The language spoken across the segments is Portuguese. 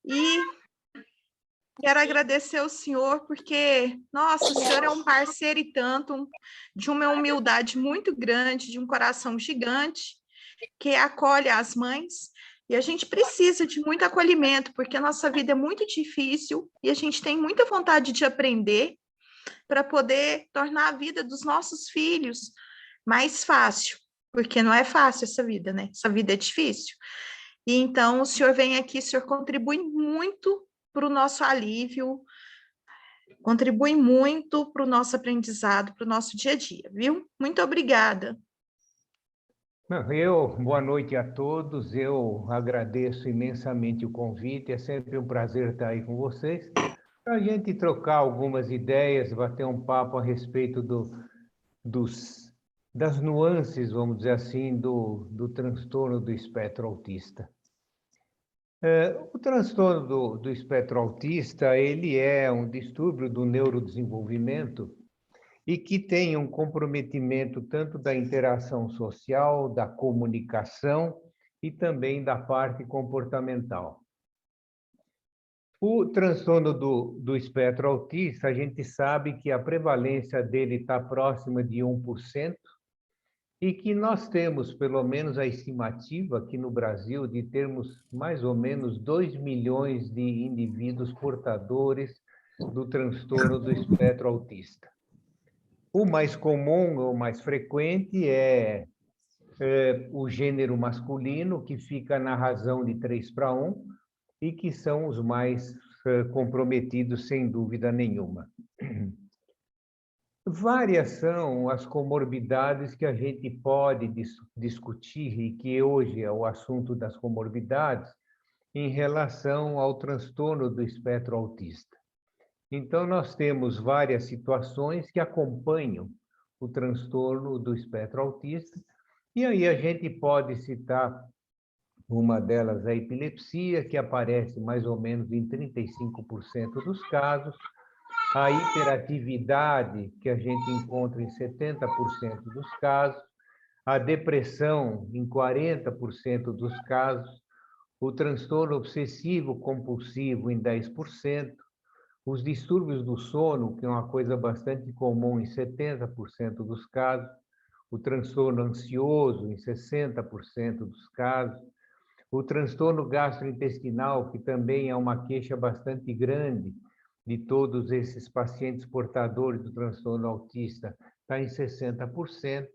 E quero agradecer ao senhor, porque, nossa, o senhor é um parceiro e tanto, de uma humildade muito grande, de um coração gigante, que acolhe as mães. E a gente precisa de muito acolhimento, porque a nossa vida é muito difícil e a gente tem muita vontade de aprender para poder tornar a vida dos nossos filhos mais fácil, porque não é fácil essa vida, né? Essa vida é difícil. E então o senhor vem aqui, o senhor contribui muito para o nosso alívio, contribui muito para o nosso aprendizado, para o nosso dia a dia, viu? Muito obrigada. Boa noite a todos, eu agradeço imensamente o convite, é sempre um prazer estar aí com vocês, para a gente trocar algumas ideias, bater um papo a respeito das nuances, vamos dizer assim, do transtorno do espectro autista. O transtorno do espectro autista, ele é um distúrbio do neurodesenvolvimento e que tem um comprometimento tanto da interação social, da comunicação e também da parte comportamental. O transtorno do espectro autista, a gente sabe que a prevalência dele está próxima de 1%, e que nós temos, pelo menos a estimativa aqui no Brasil, de termos mais ou menos 2 milhões de indivíduos portadores do transtorno do espectro autista. O mais comum, o mais frequente é o gênero masculino, que fica na razão de 3:1, e que são os mais comprometidos, sem dúvida nenhuma. Várias são as comorbidades que a gente pode discutir, e que hoje é o assunto das comorbidades, em relação ao transtorno do espectro autista. Então, nós temos várias situações que acompanham o transtorno do espectro autista, e aí a gente pode citar uma delas, a epilepsia, que aparece mais ou menos em 35% dos casos, a hiperatividade, que a gente encontra em 70% dos casos, a depressão em 40% dos casos, o transtorno obsessivo compulsivo em 10%, os distúrbios do sono, que é uma coisa bastante comum em 70% dos casos, o transtorno ansioso em 60% dos casos, o transtorno gastrointestinal, que também é uma queixa bastante grande de todos esses pacientes portadores do transtorno autista, está em 60%.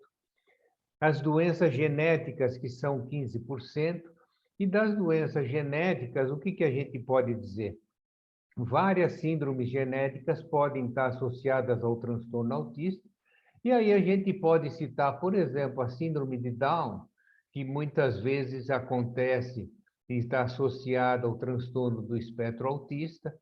As doenças genéticas, que são 15%, e das doenças genéticas, o que a gente pode dizer? Várias síndromes genéticas podem estar associadas ao transtorno autista, e aí a gente pode citar, por exemplo, a síndrome de Down, que muitas vezes acontece e está associada ao transtorno do espectro autista.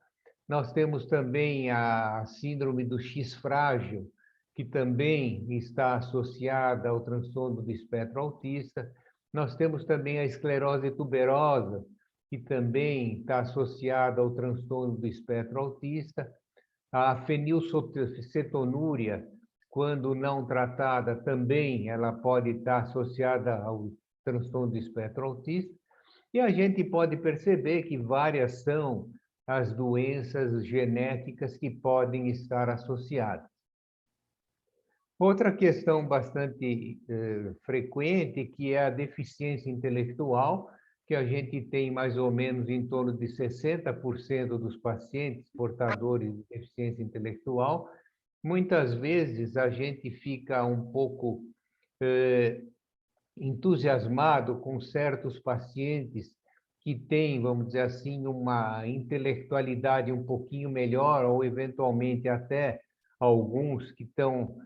Nós temos também a síndrome do X frágil, que também está associada ao transtorno do espectro autista. Nós temos também a esclerose tuberosa, que também está associada ao transtorno do espectro autista. A fenilcetonúria, quando não tratada, também ela pode estar associada ao transtorno do espectro autista. E a gente pode perceber que várias são as doenças genéticas que podem estar associadas. Outra questão bastante frequente, que é a deficiência intelectual, que a gente tem mais ou menos em torno de 60% dos pacientes portadores de deficiência intelectual. Muitas vezes a gente fica um pouco entusiasmado com certos pacientes que têm, vamos dizer assim, uma intelectualidade um pouquinho melhor, ou eventualmente até alguns que estão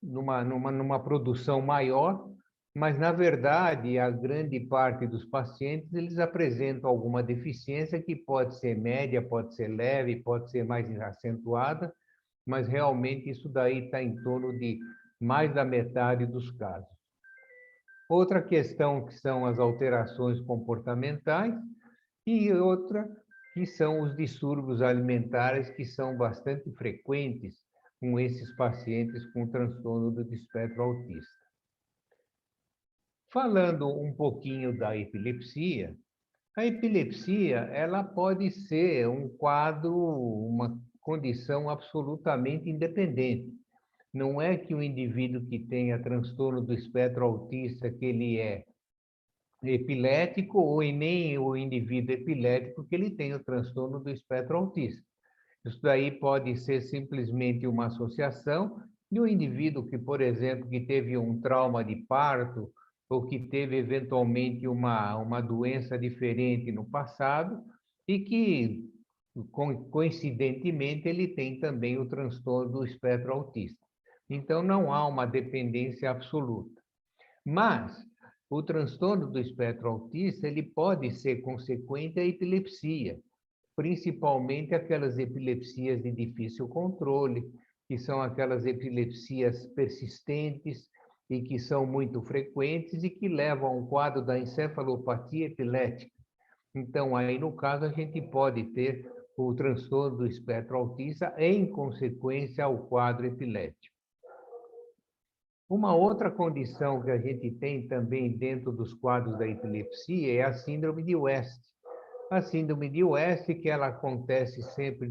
numa produção maior, mas, na verdade, a grande parte dos pacientes, eles apresentam alguma deficiência que pode ser média, pode ser leve, pode ser mais acentuada, mas realmente isso daí está em torno de mais da metade dos casos. Outra questão que são as alterações comportamentais, e outra que são os distúrbios alimentares, que são bastante frequentes com esses pacientes com transtorno do espectro autista. Falando um pouquinho da epilepsia, a epilepsia, ela pode ser um quadro, uma condição absolutamente independente. Não é que o indivíduo que tenha transtorno do espectro autista, que ele é epilético, ou e nem o indivíduo epilético que ele tem o transtorno do espectro autista. Isso daí pode ser simplesmente uma associação de um indivíduo que, por exemplo, que teve um trauma de parto ou que teve eventualmente uma doença diferente no passado e que, coincidentemente, ele tem também o transtorno do espectro autista. Então, não há uma dependência absoluta. Mas o transtorno do espectro autista, ele pode ser consequente à epilepsia, principalmente aquelas epilepsias de difícil controle, que são aquelas epilepsias persistentes e que são muito frequentes e que levam a um quadro da encefalopatia epilética. Então, aí, no caso, a gente pode ter o transtorno do espectro autista em consequência ao quadro epilético. Uma outra condição que a gente tem também dentro dos quadros da epilepsia é a síndrome de West. A síndrome de West, que ela acontece sempre,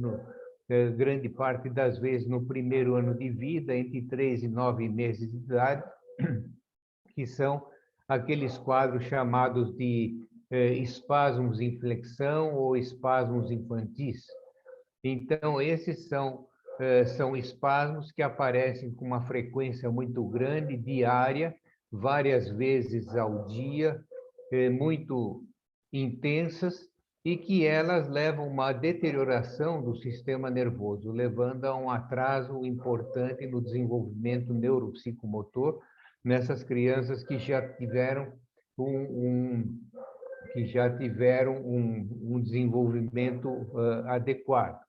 grande parte das vezes, no primeiro ano de vida, entre 3 e 9 meses de idade, que são aqueles quadros chamados de espasmos em flexão ou espasmos infantis. Então, esses são espasmos que aparecem com uma frequência muito grande, diária, várias vezes ao dia, muito intensas, e que elas levam a uma deterioração do sistema nervoso, levando a um atraso importante no desenvolvimento neuropsicomotor nessas crianças que já tiveram um desenvolvimento adequado.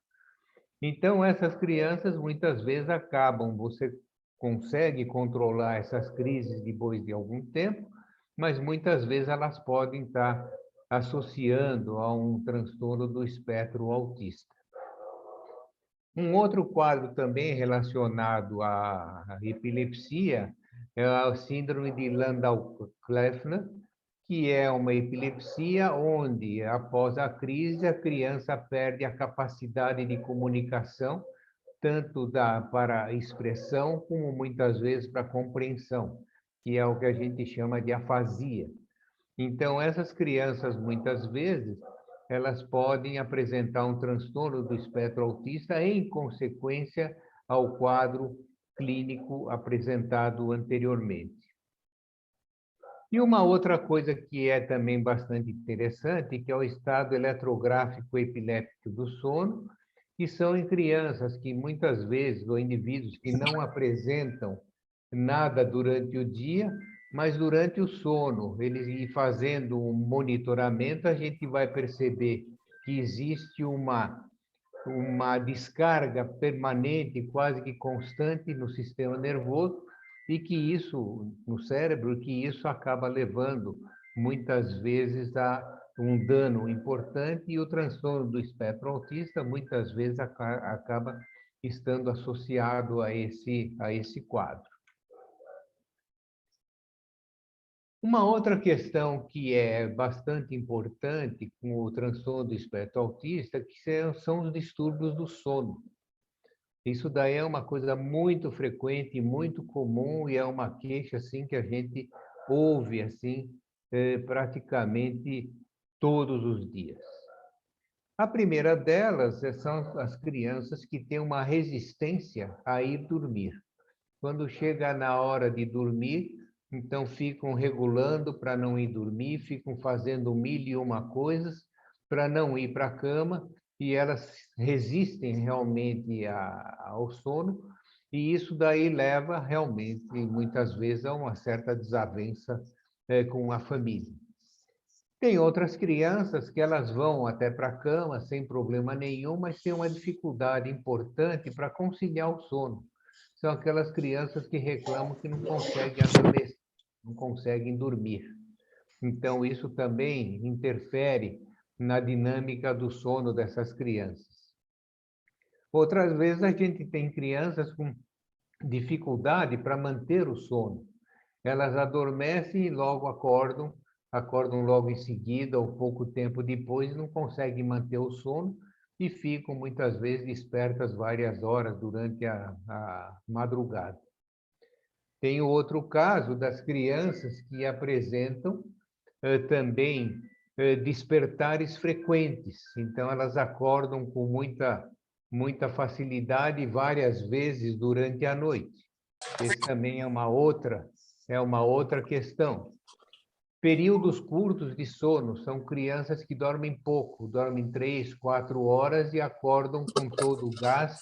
Então, essas crianças muitas vezes acabam, você consegue controlar essas crises depois de algum tempo, mas muitas vezes elas podem estar associando a um transtorno do espectro autista. Um outro quadro também relacionado à epilepsia é a síndrome de Landau-Kleffner, que é uma epilepsia onde, após a crise, a criança perde a capacidade de comunicação, tanto para a expressão, como muitas vezes para a compreensão, que é o que a gente chama de afasia. Então, essas crianças, muitas vezes, elas podem apresentar um transtorno do espectro autista em consequência ao quadro clínico apresentado anteriormente. E uma outra coisa que é também bastante interessante, que é o estado eletrográfico epiléptico do sono, que são em crianças que muitas vezes, ou indivíduos que não apresentam nada durante o dia, mas durante o sono, eles fazendo um monitoramento, a gente vai perceber que existe uma descarga permanente, quase que constante no sistema nervoso, e que isso, no cérebro, que isso acaba levando, muitas vezes, a um dano importante, e o transtorno do espectro autista, muitas vezes, acaba estando associado a esse quadro. Uma outra questão que é bastante importante com o transtorno do espectro autista, que são os distúrbios do sono. Isso daí é uma coisa muito frequente, muito comum, e é uma queixa assim que a gente ouve assim praticamente todos os dias. A primeira delas são as crianças que têm uma resistência a ir dormir. Quando chega na hora de dormir, então ficam regulando para não ir dormir, ficam fazendo 1001 coisas para não ir para a cama, e elas resistem realmente ao sono, e isso daí leva realmente, muitas vezes, a uma certa desavença com a família. Tem outras crianças que elas vão até para a cama sem problema nenhum, mas têm uma dificuldade importante para conciliar o sono. São aquelas crianças que reclamam que não conseguem adormecer, não conseguem dormir. Então, isso também interfere na dinâmica do sono dessas crianças. Outras vezes, a gente tem crianças com dificuldade para manter o sono. elas adormecem e logo acordam logo em seguida ou pouco tempo depois e não conseguem manter o sono e ficam muitas vezes despertas várias horas durante a madrugada. Tem o outro caso das crianças que apresentam também despertares frequentes. Então, elas acordam com muita facilidade várias vezes durante a noite. Esse também é uma outra questão. Períodos curtos de sono, são crianças que dormem pouco, dormem 3, 4 horas e acordam com todo o gás,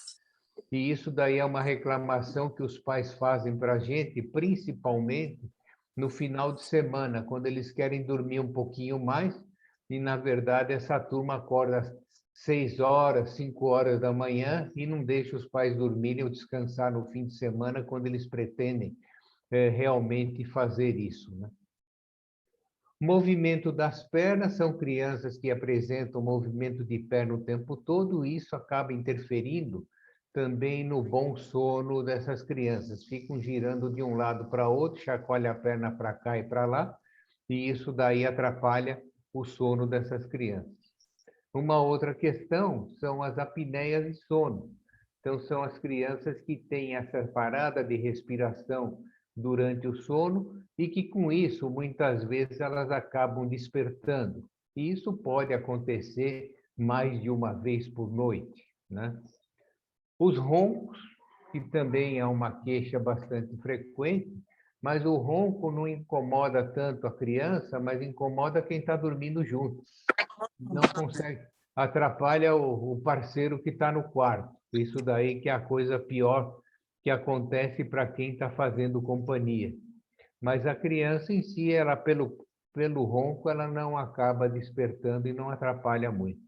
e isso daí é uma reclamação que os pais fazem para a gente, principalmente no final de semana, quando eles querem dormir um pouquinho mais, e na verdade essa turma acorda às 6 horas, 5 horas da manhã e não deixa os pais dormirem ou descansar no fim de semana quando eles pretendem realmente fazer isso, né? Movimento das pernas, são crianças que apresentam movimento de perna o tempo todo, e isso acaba interferindo também no bom sono dessas crianças. Ficam girando de um lado para outro, chacoalha a perna para cá e para lá, e isso daí atrapalha o sono dessas crianças. Uma outra questão são as apneias de sono. Então, são as crianças que têm essa parada de respiração durante o sono e que, com isso, muitas vezes elas acabam despertando. E isso pode acontecer mais de uma vez por noite, né? Os roncos, que também é uma queixa bastante frequente, mas o ronco não incomoda tanto a criança, mas incomoda quem está dormindo junto. Não consegue, atrapalha o parceiro que está no quarto. Isso daí que é a coisa pior que acontece para quem está fazendo companhia. Mas a criança em si, ela pelo ronco, ela não acaba despertando e não atrapalha muito.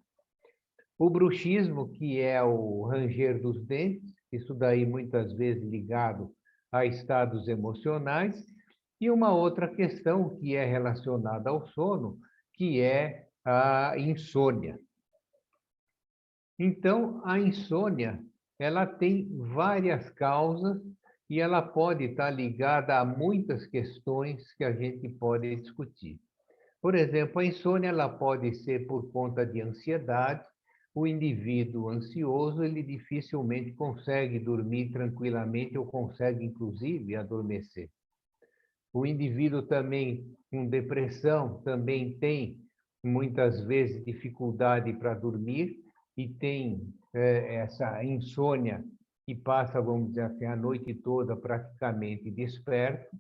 O bruxismo, que é o ranger dos dentes, isso daí muitas vezes ligado a estados emocionais, e uma outra questão que é relacionada ao sono, que é a insônia. Então, a insônia, ela tem várias causas e ela pode estar ligada a muitas questões que a gente pode discutir. Por exemplo, a insônia ela pode ser por conta de ansiedade. O indivíduo ansioso, ele dificilmente consegue dormir tranquilamente ou consegue, inclusive, adormecer. O indivíduo também com depressão também tem, muitas vezes, dificuldade para dormir e tem essa insônia que passa, vamos dizer assim, a noite toda praticamente desperto.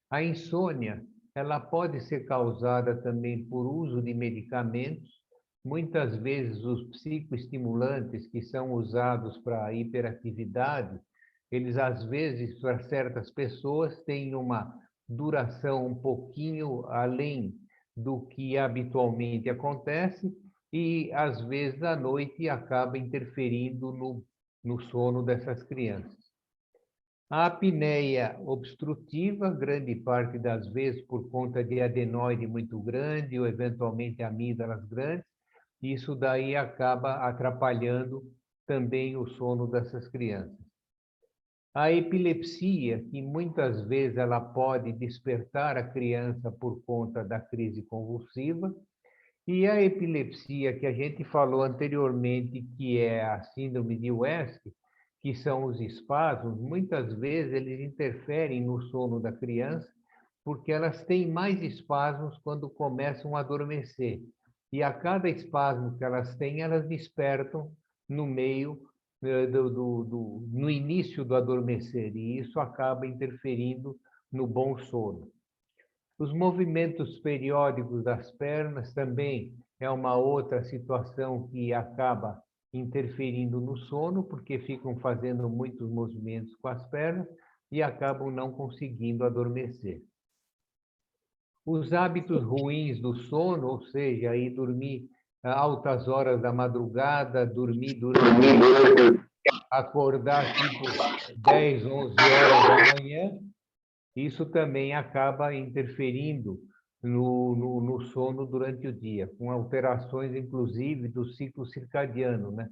A insônia, ela pode ser causada também por uso de medicamentos. Muitas vezes os psicoestimulantes que são usados para a hiperatividade, eles às vezes, para certas pessoas, têm uma duração um pouquinho além do que habitualmente acontece e, às vezes, à noite acaba interferindo no sono dessas crianças. A apneia obstrutiva, grande parte das vezes por conta de adenoide muito grande ou eventualmente amígdalas grandes, isso daí acaba atrapalhando também o sono dessas crianças. A epilepsia, que muitas vezes ela pode despertar a criança por conta da crise convulsiva, e a epilepsia que a gente falou anteriormente, que é a síndrome de West, que são os espasmos, muitas vezes eles interferem no sono da criança, porque elas têm mais espasmos quando começam a adormecer. E a cada espasmo que elas têm, elas despertam no meio, no início do adormecer, e isso acaba interferindo no bom sono. Os movimentos periódicos das pernas também é uma outra situação que acaba interferindo no sono, porque ficam fazendo muitos movimentos com as pernas e acabam não conseguindo adormecer. Os hábitos ruins do sono, ou seja, aí dormir a altas horas da madrugada, dormir durante, acordar tipo 10, 11 horas da manhã, isso também acaba interferindo no sono durante o dia, com alterações, inclusive, do ciclo circadiano, né?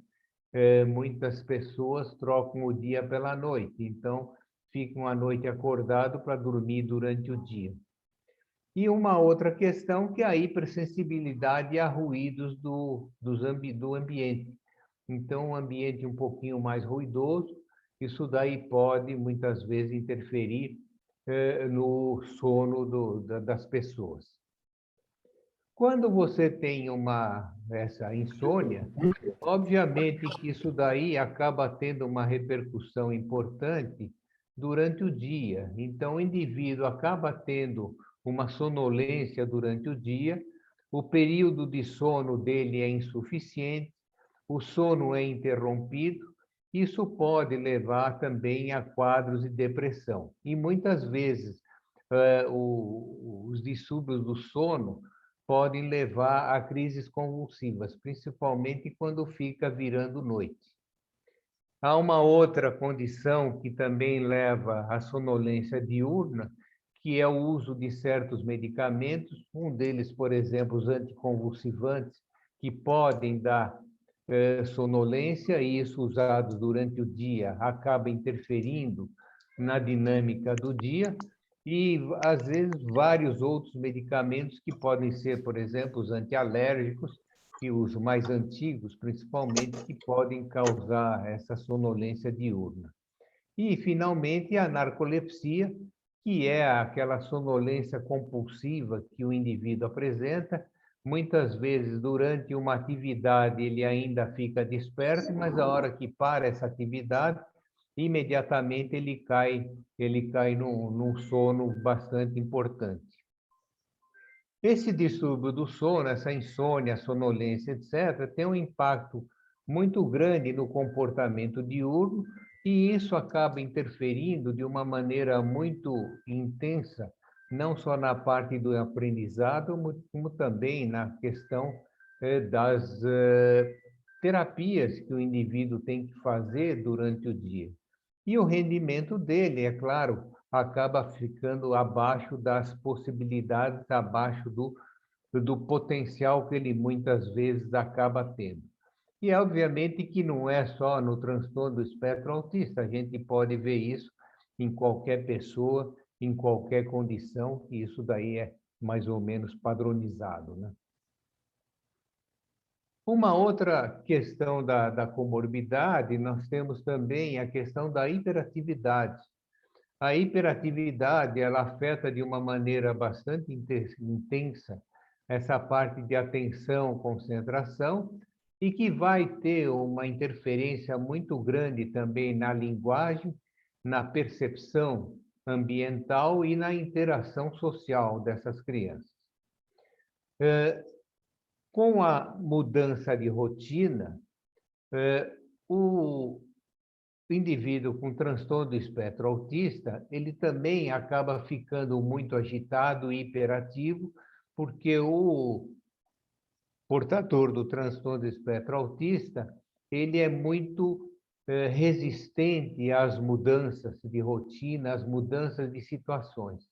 Muitas pessoas trocam o dia pela noite, então ficam a noite acordado para dormir durante o dia. E uma outra questão que é a hipersensibilidade a ruídos do ambiente. Então, um ambiente um pouquinho mais ruidoso, isso daí pode, muitas vezes, interferir no sono das pessoas. Quando você tem essa insônia, obviamente que isso daí acaba tendo uma repercussão importante durante o dia. Então, o indivíduo acaba tendo uma sonolência durante o dia, o período de sono dele é insuficiente, o sono é interrompido, isso pode levar também a quadros de depressão. E muitas vezes os distúrbios do sono podem levar a crises convulsivas, principalmente quando fica virando noite. Há uma outra condição que também leva à sonolência diurna, que é o uso de certos medicamentos, um deles, por exemplo, os anticonvulsivantes, que podem dar sonolência, e isso usado durante o dia acaba interferindo na dinâmica do dia, e, às vezes, vários outros medicamentos que podem ser, por exemplo, os antialérgicos, que os mais antigos, principalmente, que podem causar essa sonolência diurna. E, finalmente, a narcolepsia, que é aquela sonolência compulsiva que o indivíduo apresenta. Muitas vezes, durante uma atividade, ele ainda fica desperto, mas a hora que para essa atividade, imediatamente ele cai num sono bastante importante. Esse distúrbio do sono, essa insônia, sonolência, etc., tem um impacto muito grande no comportamento diurno, e isso acaba interferindo de uma maneira muito intensa, não só na parte do aprendizado, como também na questão das terapias que o indivíduo tem que fazer durante o dia. E o rendimento dele, é claro, acaba ficando abaixo das possibilidades, abaixo do potencial que ele muitas vezes acaba tendo. E, obviamente, que não é só no transtorno do espectro autista, a gente pode ver isso em qualquer pessoa, em qualquer condição, e isso daí é mais ou menos padronizado, né? Uma outra questão da comorbidade, nós temos também a questão da hiperatividade. A hiperatividade, ela afeta de uma maneira bastante intensa essa parte de atenção, concentração, e que vai ter uma interferência muito grande também na linguagem, na percepção ambiental e na interação social dessas crianças. Com a mudança de rotina, o indivíduo com transtorno do espectro autista, ele também acaba ficando muito agitado e hiperativo, porque o portador do transtorno do espectro autista, ele é muito resistente às mudanças de rotina, às mudanças de situações.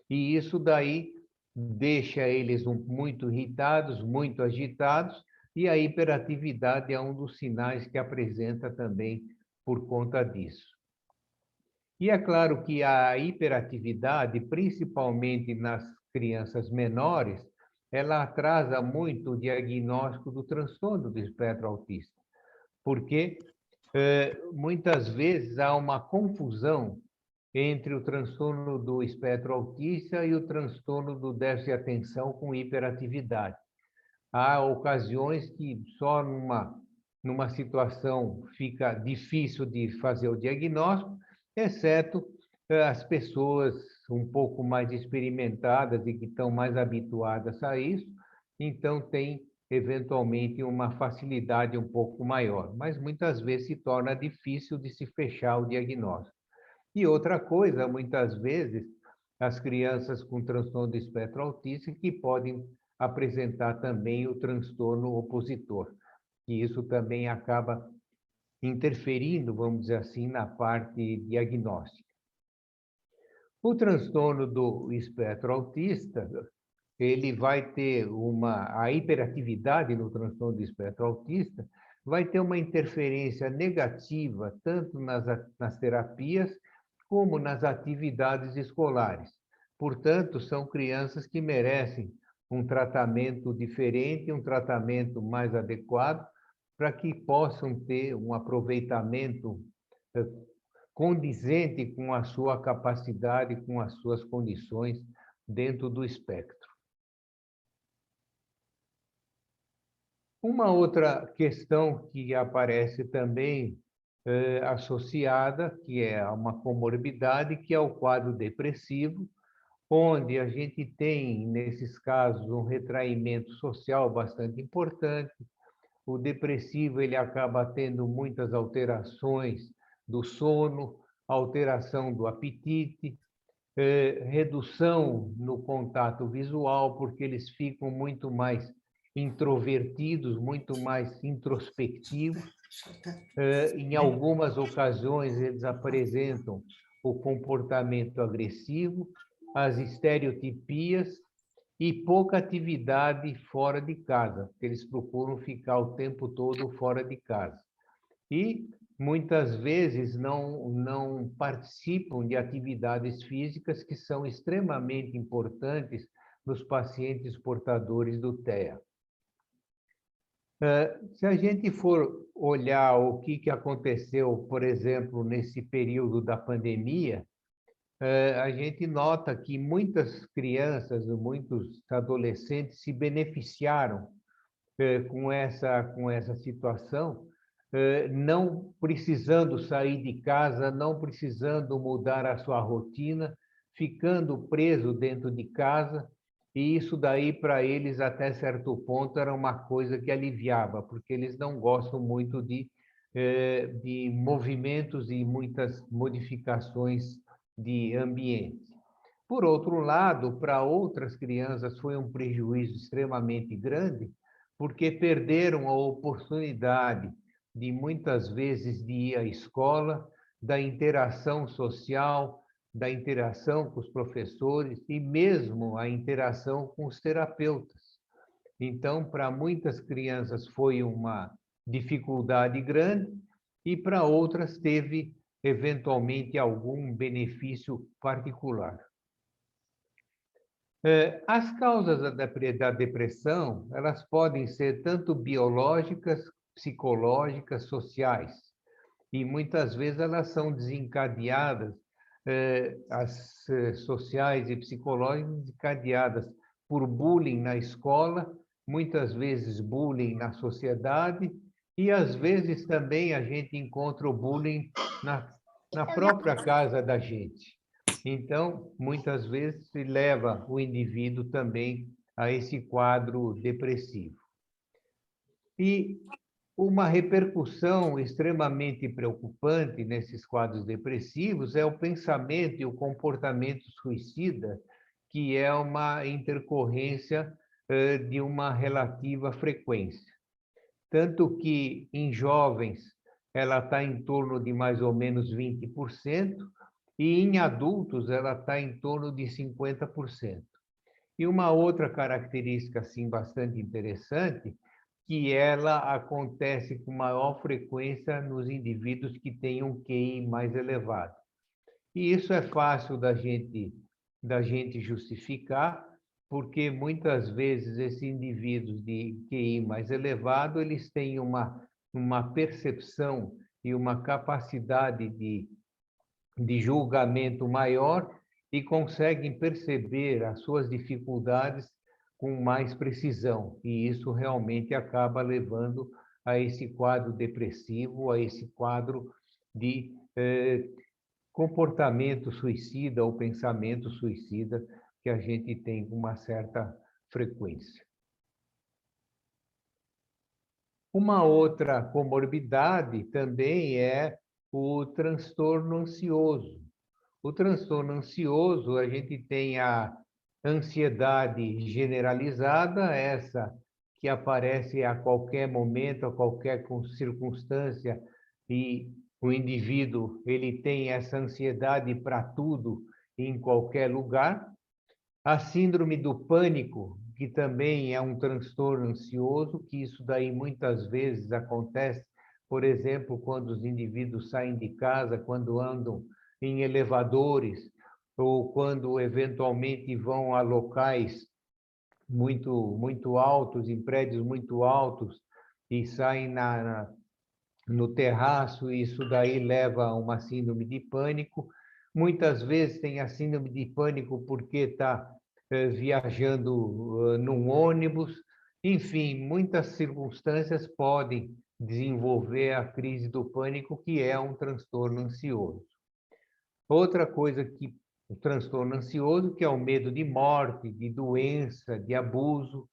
E isso daí deixa eles muito irritados, muito agitados, e a hiperatividade é um dos sinais que apresenta também por conta disso. E é claro que a hiperatividade, principalmente nas crianças menores, ela atrasa muito o diagnóstico do transtorno do espectro autista, porque muitas vezes há uma confusão entre o transtorno do espectro autista e o transtorno do déficit de atenção com hiperatividade. Há ocasiões que só numa situação fica difícil de fazer o diagnóstico, exceto as pessoas um pouco mais experimentadas e que estão mais habituadas a isso, então tem eventualmente uma facilidade um pouco maior, mas muitas vezes se torna difícil de se fechar o diagnóstico. E outra coisa, muitas vezes, as crianças com transtorno do espectro autista que podem apresentar também o transtorno opositor, e isso também acaba interferindo, vamos dizer assim, na parte diagnóstica. O transtorno do espectro autista, ele vai ter a hiperatividade no transtorno do espectro autista vai ter uma interferência negativa tanto nas terapias como nas atividades escolares. Portanto, são crianças que merecem um tratamento diferente, um tratamento mais adequado, para que possam ter um aproveitamento condizente com a sua capacidade, com as suas condições dentro do espectro. Uma outra questão que aparece também associada, que é uma comorbidade, que é o quadro depressivo, onde a gente tem, nesses casos, um retraimento social bastante importante. O depressivo ele acaba tendo muitas alterações do sono, alteração do apetite, redução no contato visual, porque eles ficam muito mais introvertidos, muito mais introspectivos. Em algumas ocasiões, eles apresentam o comportamento agressivo, as estereotipias e pouca atividade fora de casa, porque eles procuram ficar o tempo todo fora de casa. E muitas vezes não participam de atividades físicas que são extremamente importantes nos pacientes portadores do TEA. Se a gente for olhar o que aconteceu, por exemplo, nesse período da pandemia, a gente nota que muitas crianças, muitos adolescentes se beneficiaram com essa situação, não precisando sair de casa, não precisando mudar a sua rotina, ficando preso dentro de casa, e isso daí para eles até certo ponto era uma coisa que aliviava, porque eles não gostam muito de movimentos e muitas modificações de ambiente. Por outro lado, para outras crianças foi um prejuízo extremamente grande, porque perderam a oportunidade de muitas vezes de ir à escola, da interação social, da interação com os professores e mesmo a interação com os terapeutas. Então, para muitas crianças foi uma dificuldade grande e para outras teve eventualmente algum benefício particular. As causas da depressão, elas podem ser tanto biológicas, psicológicas, sociais, e muitas vezes elas são desencadeadas, as sociais e psicológicas, desencadeadas por bullying na escola, muitas vezes bullying na sociedade, e às vezes também a gente encontra o bullying na própria casa da gente. Então, muitas vezes se leva o indivíduo também a esse quadro depressivo. E uma repercussão extremamente preocupante nesses quadros depressivos é o pensamento e o comportamento suicida, que é uma intercorrência de uma relativa frequência. Tanto que, em jovens, ela está em torno de mais ou menos 20%, e em adultos ela está em torno de 50%. E uma outra característica assim, bastante interessante, que ela acontece com maior frequência nos indivíduos que têm um QI mais elevado. E isso é fácil da gente justificar, porque muitas vezes esses indivíduos de QI mais elevado, eles têm uma percepção e uma capacidade de julgamento maior e conseguem perceber as suas dificuldades com mais precisão. E isso realmente acaba levando a esse quadro depressivo, a esse quadro de comportamento suicida ou pensamento suicida que a gente tem com uma certa frequência. Uma outra comorbidade também é o transtorno ansioso. O transtorno ansioso, a gente tem a ansiedade generalizada, essa que aparece a qualquer momento, a qualquer circunstância, e o indivíduo ele tem essa ansiedade para tudo, em qualquer lugar. A síndrome do pânico, que também é um transtorno ansioso, que isso daí muitas vezes acontece, por exemplo, quando os indivíduos saem de casa, quando andam em elevadores, ou quando eventualmente vão a locais muito altos, em prédios muito altos, e saem no terraço, e isso daí leva a uma síndrome de pânico. Muitas vezes tem a síndrome de pânico porque está viajando num ônibus. Enfim, muitas circunstâncias podem desenvolver a crise do pânico, que é um transtorno ansioso. Outra coisa que o transtorno ansioso, que é o medo de morte, de doença, de abuso.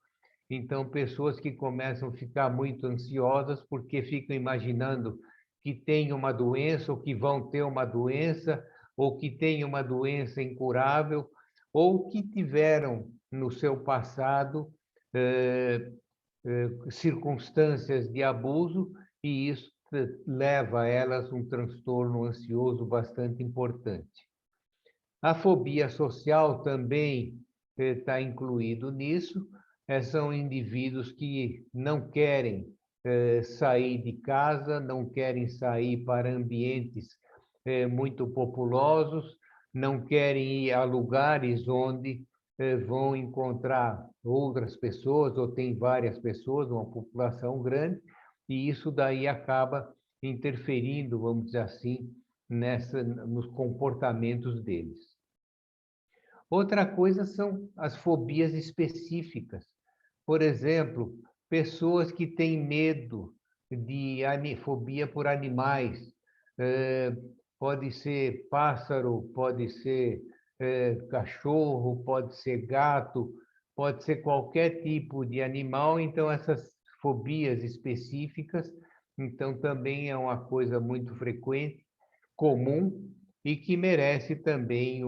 Então, pessoas que começam a ficar muito ansiosas porque ficam imaginando que têm uma doença, ou que vão ter uma doença, ou que têm uma doença incurável, ou que tiveram no seu passado circunstâncias de abuso, e isso leva a elas um transtorno ansioso bastante importante. A fobia social também está incluído nisso. São indivíduos que não querem sair de casa, não querem sair para ambientes muito populosos, não querem ir a lugares onde vão encontrar outras pessoas, ou tem várias pessoas, uma população grande, e isso daí acaba interferindo, vamos dizer assim, nos comportamentos deles. Outra coisa são as fobias específicas. Por exemplo, pessoas que têm medo de fobia por animais. Pode ser pássaro, pode ser cachorro, pode ser gato, pode ser qualquer tipo de animal. Então, essas fobias específicas, então, também é uma coisa muito frequente, comum, e que merece também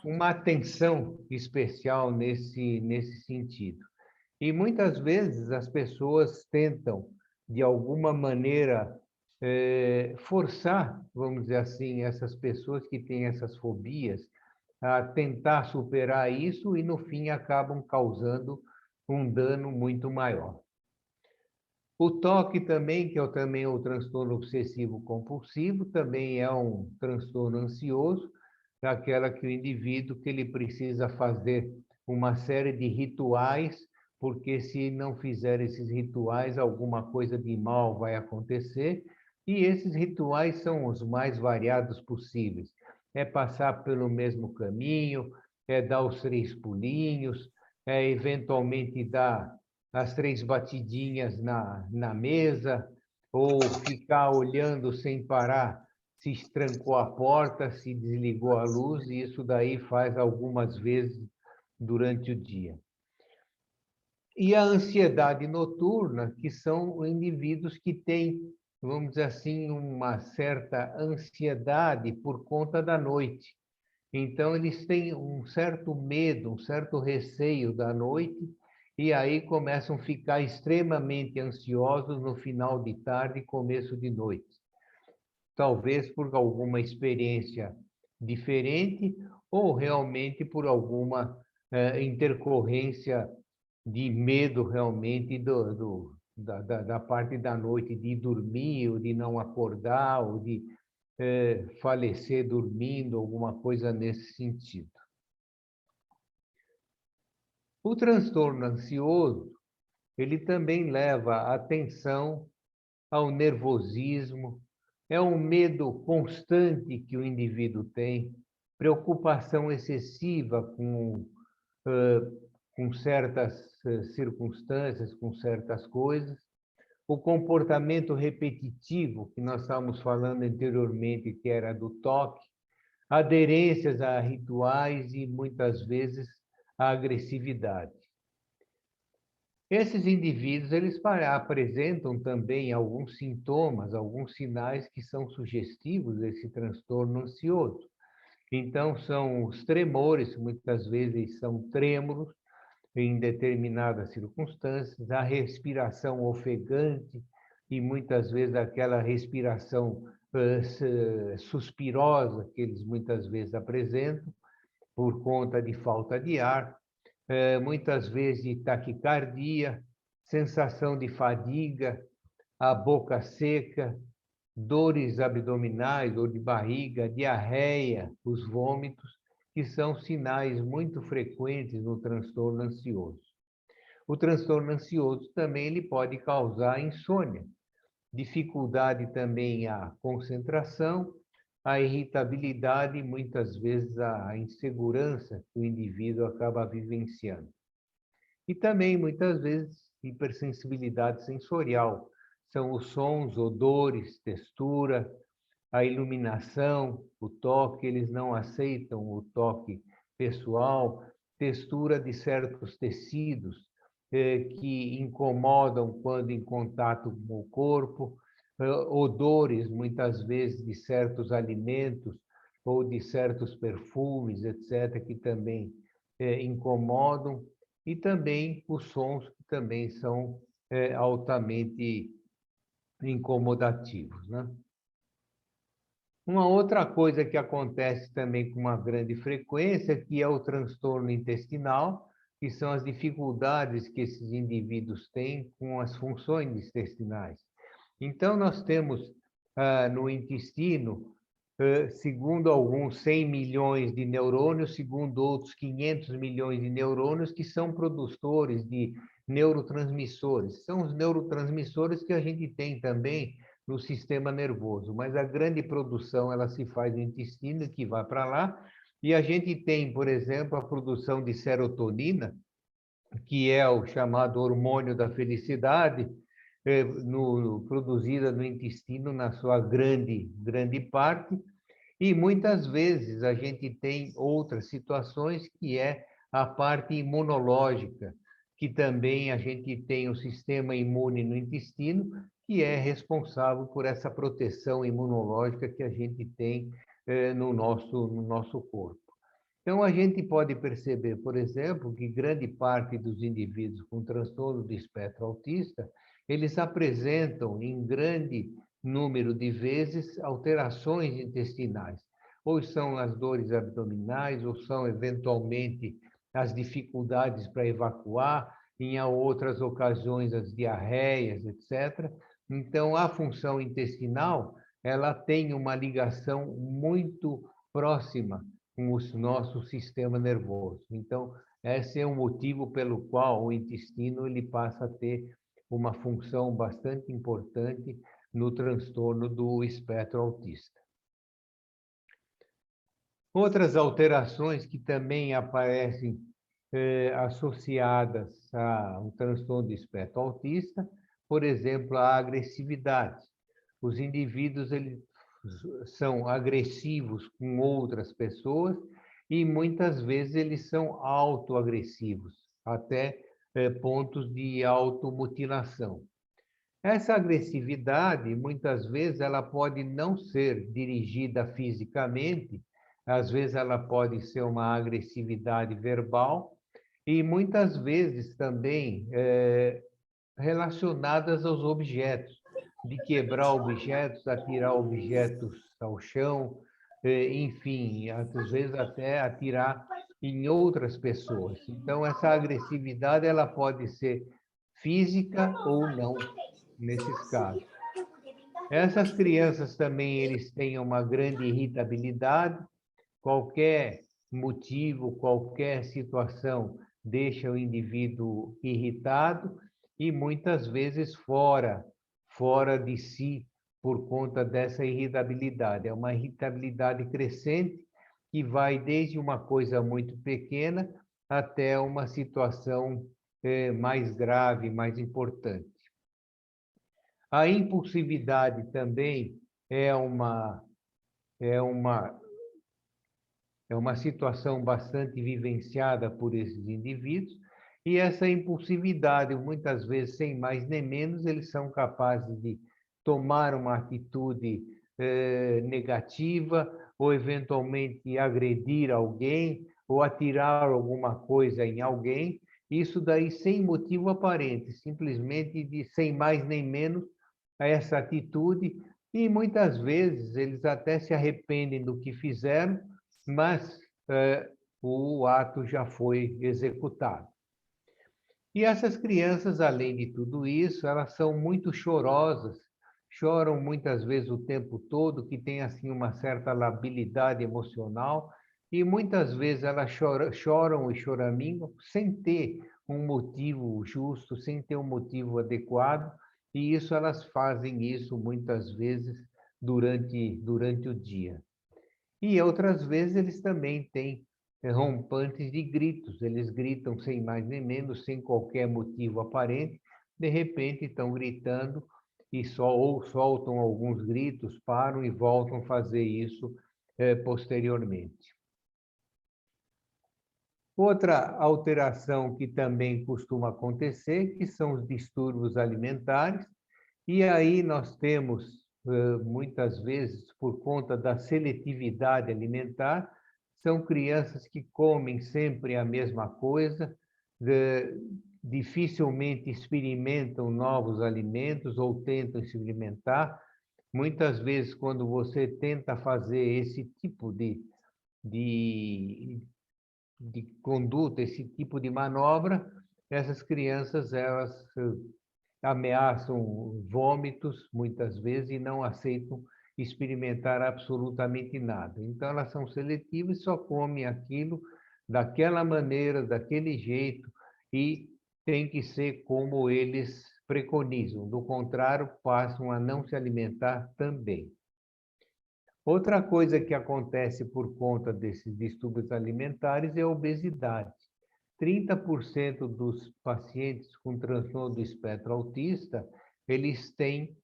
uma atenção especial nesse sentido. E muitas vezes as pessoas tentam, de alguma maneira, forçar, vamos dizer assim, essas pessoas que têm essas fobias a tentar superar isso, e no fim acabam causando um dano muito maior. O TOC também, que é também o transtorno obsessivo compulsivo, também é um transtorno ansioso, daquela que o indivíduo que ele precisa fazer uma série de rituais, porque se não fizer esses rituais, alguma coisa de mal vai acontecer, e esses rituais são os mais variados possíveis. É passar pelo mesmo caminho, é dar os 3 pulinhos, é eventualmente dar as 3 batidinhas na mesa, ou ficar olhando sem parar se trancou a porta, se desligou a luz, e isso daí faz algumas vezes durante o dia. E a ansiedade noturna, que são indivíduos que têm, vamos dizer assim, uma certa ansiedade por conta da noite. Então, eles têm um certo medo, um certo receio da noite, e aí começam a ficar extremamente ansiosos no final de tarde e começo de noite. Talvez por alguma experiência diferente, ou realmente por alguma intercorrência de medo realmente da parte da noite, de dormir, ou de não acordar, ou de falecer dormindo, alguma coisa nesse sentido. O transtorno ansioso, ele também leva a atenção ao nervosismo, é um medo constante que o indivíduo tem, preocupação excessiva com certas circunstâncias, com certas coisas, o comportamento repetitivo, que nós estávamos falando anteriormente, que era do TOC, aderências a rituais e, muitas vezes, a agressividade. Esses indivíduos, eles apresentam também alguns sintomas, alguns sinais que são sugestivos desse transtorno ansioso. Então, são os tremores, muitas vezes são trêmulos em determinadas circunstâncias, a respiração ofegante, e muitas vezes aquela respiração suspirosa que eles muitas vezes apresentam por conta de falta de ar, muitas vezes de taquicardia, sensação de fadiga, a boca seca, dores abdominais ou de barriga, diarreia, os vômitos, que são sinais muito frequentes no transtorno ansioso. O transtorno ansioso também ele pode causar insônia, dificuldade também à concentração, a irritabilidade e muitas vezes a insegurança que o indivíduo acaba vivenciando. E também, muitas vezes, hipersensibilidade sensorial. São os sons, odores, textura, a iluminação, o toque, eles não aceitam o toque pessoal, textura de certos tecidos que incomodam quando em contato com o corpo, odores, muitas vezes, de certos alimentos ou de certos perfumes, etc., que também incomodam, e também os sons, que também são altamente incomodativos, né? Uma outra coisa que acontece também com uma grande frequência, que é o transtorno intestinal, que são as dificuldades que esses indivíduos têm com as funções intestinais. Então, nós temos no intestino, segundo alguns, 100 milhões de neurônios, segundo outros, 500 milhões de neurônios, que são produtores de neurotransmissores. São os neurotransmissores que a gente tem também no sistema nervoso, mas a grande produção ela se faz no intestino, que vai para lá, e a gente tem, por exemplo, a produção de serotonina, que é o chamado hormônio da felicidade, produzida no intestino na sua grande parte, e muitas vezes a gente tem outras situações que é a parte imunológica, que também a gente tem o sistema imune no intestino, que é responsável por essa proteção imunológica que a gente tem no nosso corpo. Então, a gente pode perceber, por exemplo, que grande parte dos indivíduos com transtorno do espectro autista, eles apresentam, em grande número de vezes, alterações intestinais. Ou são as dores abdominais, ou são, eventualmente, as dificuldades para evacuar, em outras ocasiões, as diarreias, etc. Então, a função intestinal, ela tem uma ligação muito próxima com o nosso sistema nervoso. Então, esse é o motivo pelo qual o intestino ele passa a ter uma função bastante importante no transtorno do espectro autista. Outras alterações que também aparecem associadas a um transtorno do espectro autista, por exemplo, a agressividade. Os indivíduos eles são agressivos com outras pessoas e muitas vezes eles são autoagressivos, até pontos de automutilação. Essa agressividade, muitas vezes, ela pode não ser dirigida fisicamente, às vezes ela pode ser uma agressividade verbal e muitas vezes também relacionadas aos objetos, de quebrar objetos, atirar objetos ao chão, enfim, às vezes até atirar em outras pessoas. Então, essa agressividade ela pode ser física ou não, nesses casos. Essas crianças também eles têm uma grande irritabilidade, qualquer motivo, qualquer situação deixa o indivíduo irritado e muitas vezes fora de si por conta dessa irritabilidade. É uma irritabilidade crescente que vai desde uma coisa muito pequena até uma situação mais grave, mais importante. A impulsividade também é uma situação bastante vivenciada por esses indivíduos, e essa impulsividade, muitas vezes, sem mais nem menos, eles são capazes de tomar uma atitude negativa, ou eventualmente agredir alguém, ou atirar alguma coisa em alguém, isso daí sem motivo aparente, simplesmente sem mais nem menos essa atitude, e muitas vezes eles até se arrependem do que fizeram, mas o ato já foi executado. E essas crianças, além de tudo isso, elas são muito chorosas, choram muitas vezes o tempo todo, que têm assim uma certa labilidade emocional, e muitas vezes elas choram e choramingam sem ter um motivo justo, sem ter um motivo adequado, e isso elas fazem isso muitas vezes durante o dia. E outras vezes eles também têm rompantes de gritos, eles gritam sem mais nem menos, sem qualquer motivo aparente, de repente estão gritando e só ou soltam alguns gritos, param e voltam a fazer isso posteriormente. Outra alteração que também costuma acontecer, que são os distúrbios alimentares, e aí nós temos, muitas vezes, por conta da seletividade alimentar, são crianças que comem sempre a mesma coisa, dificilmente experimentam novos alimentos ou tentam experimentar. Muitas vezes, quando você tenta fazer esse tipo de, de conduta, esse tipo de manobra, essas crianças, elas ameaçam vômitos, muitas vezes, e não aceitam experimentar absolutamente nada. Então, elas são seletivas e só comem aquilo daquela maneira, daquele jeito, e tem que ser como eles preconizam. Do contrário, passam a não se alimentar também. Outra coisa que acontece por conta desses distúrbios alimentares é a obesidade. 30% dos pacientes com transtorno do espectro autista, eles têm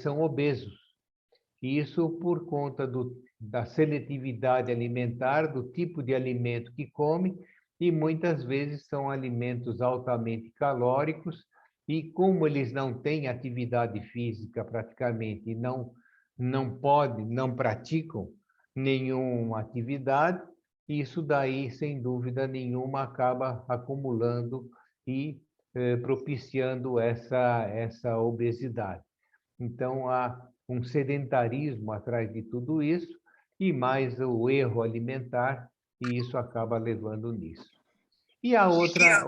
são obesos. Isso por conta da seletividade alimentar, do tipo de alimento que come, e muitas vezes são alimentos altamente calóricos, e como eles não têm atividade física praticamente, e não podem, não praticam nenhuma atividade, isso daí, sem dúvida nenhuma, acaba acumulando e propiciando essa obesidade. Então, há um sedentarismo atrás de tudo isso, e mais o erro alimentar, e isso acaba levando nisso. E a outra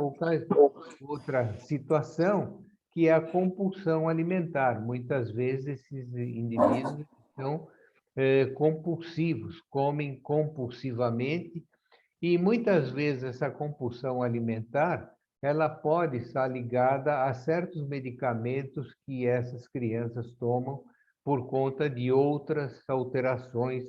situação, que é a compulsão alimentar. Muitas vezes esses indivíduos são compulsivos, comem compulsivamente, e muitas vezes essa compulsão alimentar, ela pode estar ligada a certos medicamentos que essas crianças tomam por conta de outras alterações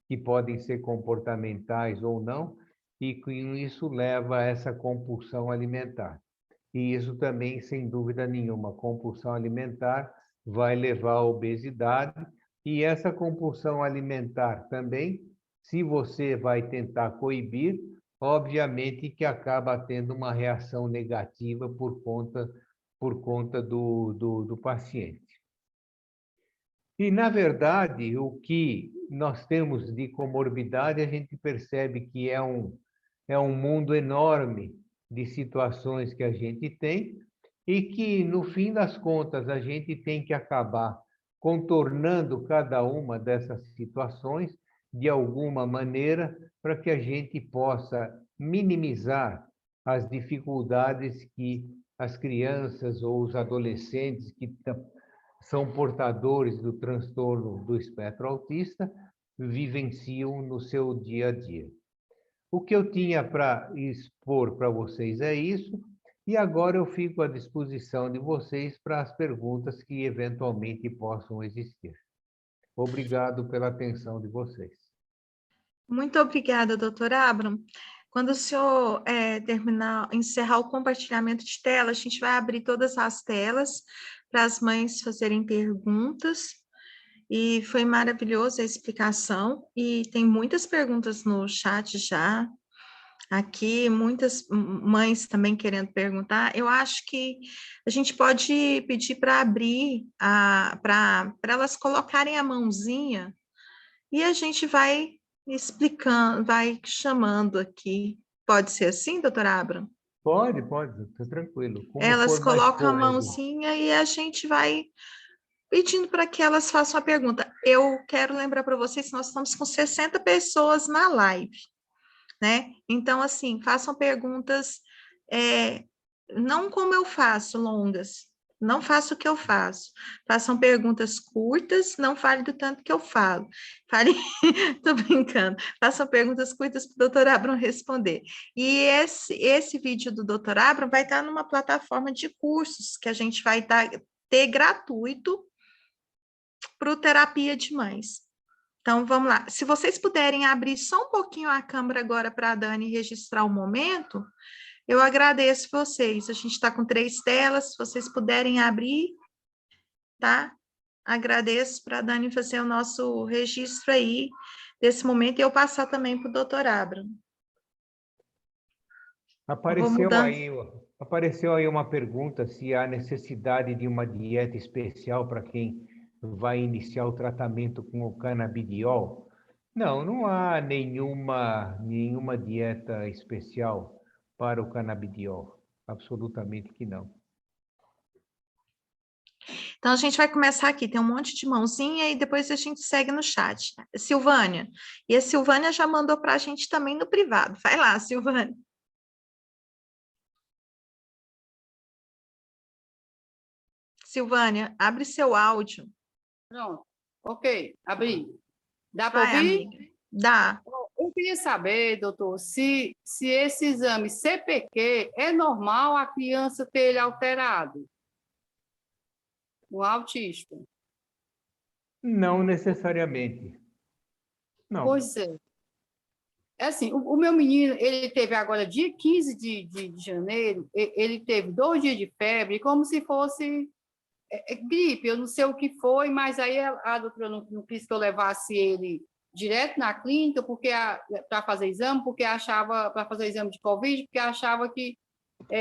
que podem ser comportamentais ou não, e com isso leva a essa compulsão alimentar. E isso também, sem dúvida nenhuma, compulsão alimentar vai levar à obesidade, e essa compulsão alimentar também, se você vai tentar coibir, obviamente que acaba tendo uma reação negativa por conta do paciente. E, na verdade, o que nós temos de comorbidade, a gente percebe que é um mundo enorme de situações que a gente tem, e que, no fim das contas, a gente tem que acabar contornando cada uma dessas situações de alguma maneira, para que a gente possa minimizar as dificuldades que as crianças ou os adolescentes que são portadores do transtorno do espectro autista vivenciam no seu dia a dia. O que eu tinha para expor para vocês é isso, e agora eu fico à disposição de vocês para as perguntas que eventualmente possam existir. Obrigado pela atenção de vocês. Muito obrigada, doutor Abram. Quando o senhor encerrar o compartilhamento de tela, a gente vai abrir todas as telas para as mães fazerem perguntas. E foi maravilhosa a explicação. E tem muitas perguntas no chat já. Aqui, muitas mães também querendo perguntar. Eu acho que a gente pode pedir para abrir, para elas colocarem a mãozinha, e a gente vai explicando, vai chamando aqui. Pode ser assim, doutora Abram? Pode, está tranquilo. Como Elas for mais colocam a cômodo. mãozinha e a gente vai pedindo para que elas façam a pergunta. Eu quero lembrar para vocês que nós estamos com 60 pessoas na live, né? Então, assim, façam perguntas, não como eu faço, longas, Não faça o que eu faço. Façam perguntas curtas, não fale do tanto que eu falo. Fale, tô brincando. Façam perguntas curtas para o doutor Abram responder. E esse vídeo do doutor Abram vai estar numa plataforma de cursos que a gente vai ter gratuito para o Terapia de Mães. Então, vamos lá. Se vocês puderem abrir só um pouquinho a câmera agora para a Dani registrar o momento, eu agradeço vocês. A gente está com 3 telas, se vocês puderem abrir, tá? Agradeço para a Dani fazer o nosso registro aí desse momento e eu passar também para o doutor Abram. Vou mudando. Apareceu aí uma pergunta se há necessidade de uma dieta especial para quem vai iniciar o tratamento com o canabidiol. Não, não há nenhuma dieta especial para o canabidiol. Absolutamente que não. Então, a gente vai começar aqui, tem um monte de mãozinha e depois a gente segue no chat. Silvânia. E a Silvânia já mandou para a gente também no privado. Vai lá, Silvânia. Silvânia, abre seu áudio. Pronto. Ok, abri. Dá para Vai, ouvir? amiga. Dá. Eu queria saber, doutor, se esse exame CPQ é normal a criança ter ele alterado, o autista. Não necessariamente. Não. Pois é. É assim, o meu menino, ele teve agora, dia 15 de janeiro, ele teve 2 dias de febre, como se fosse gripe, eu não sei o que foi, mas aí a doutora não quis que eu levasse ele direto na clínica para fazer exame, porque achava, para fazer exame de Covid, porque achava que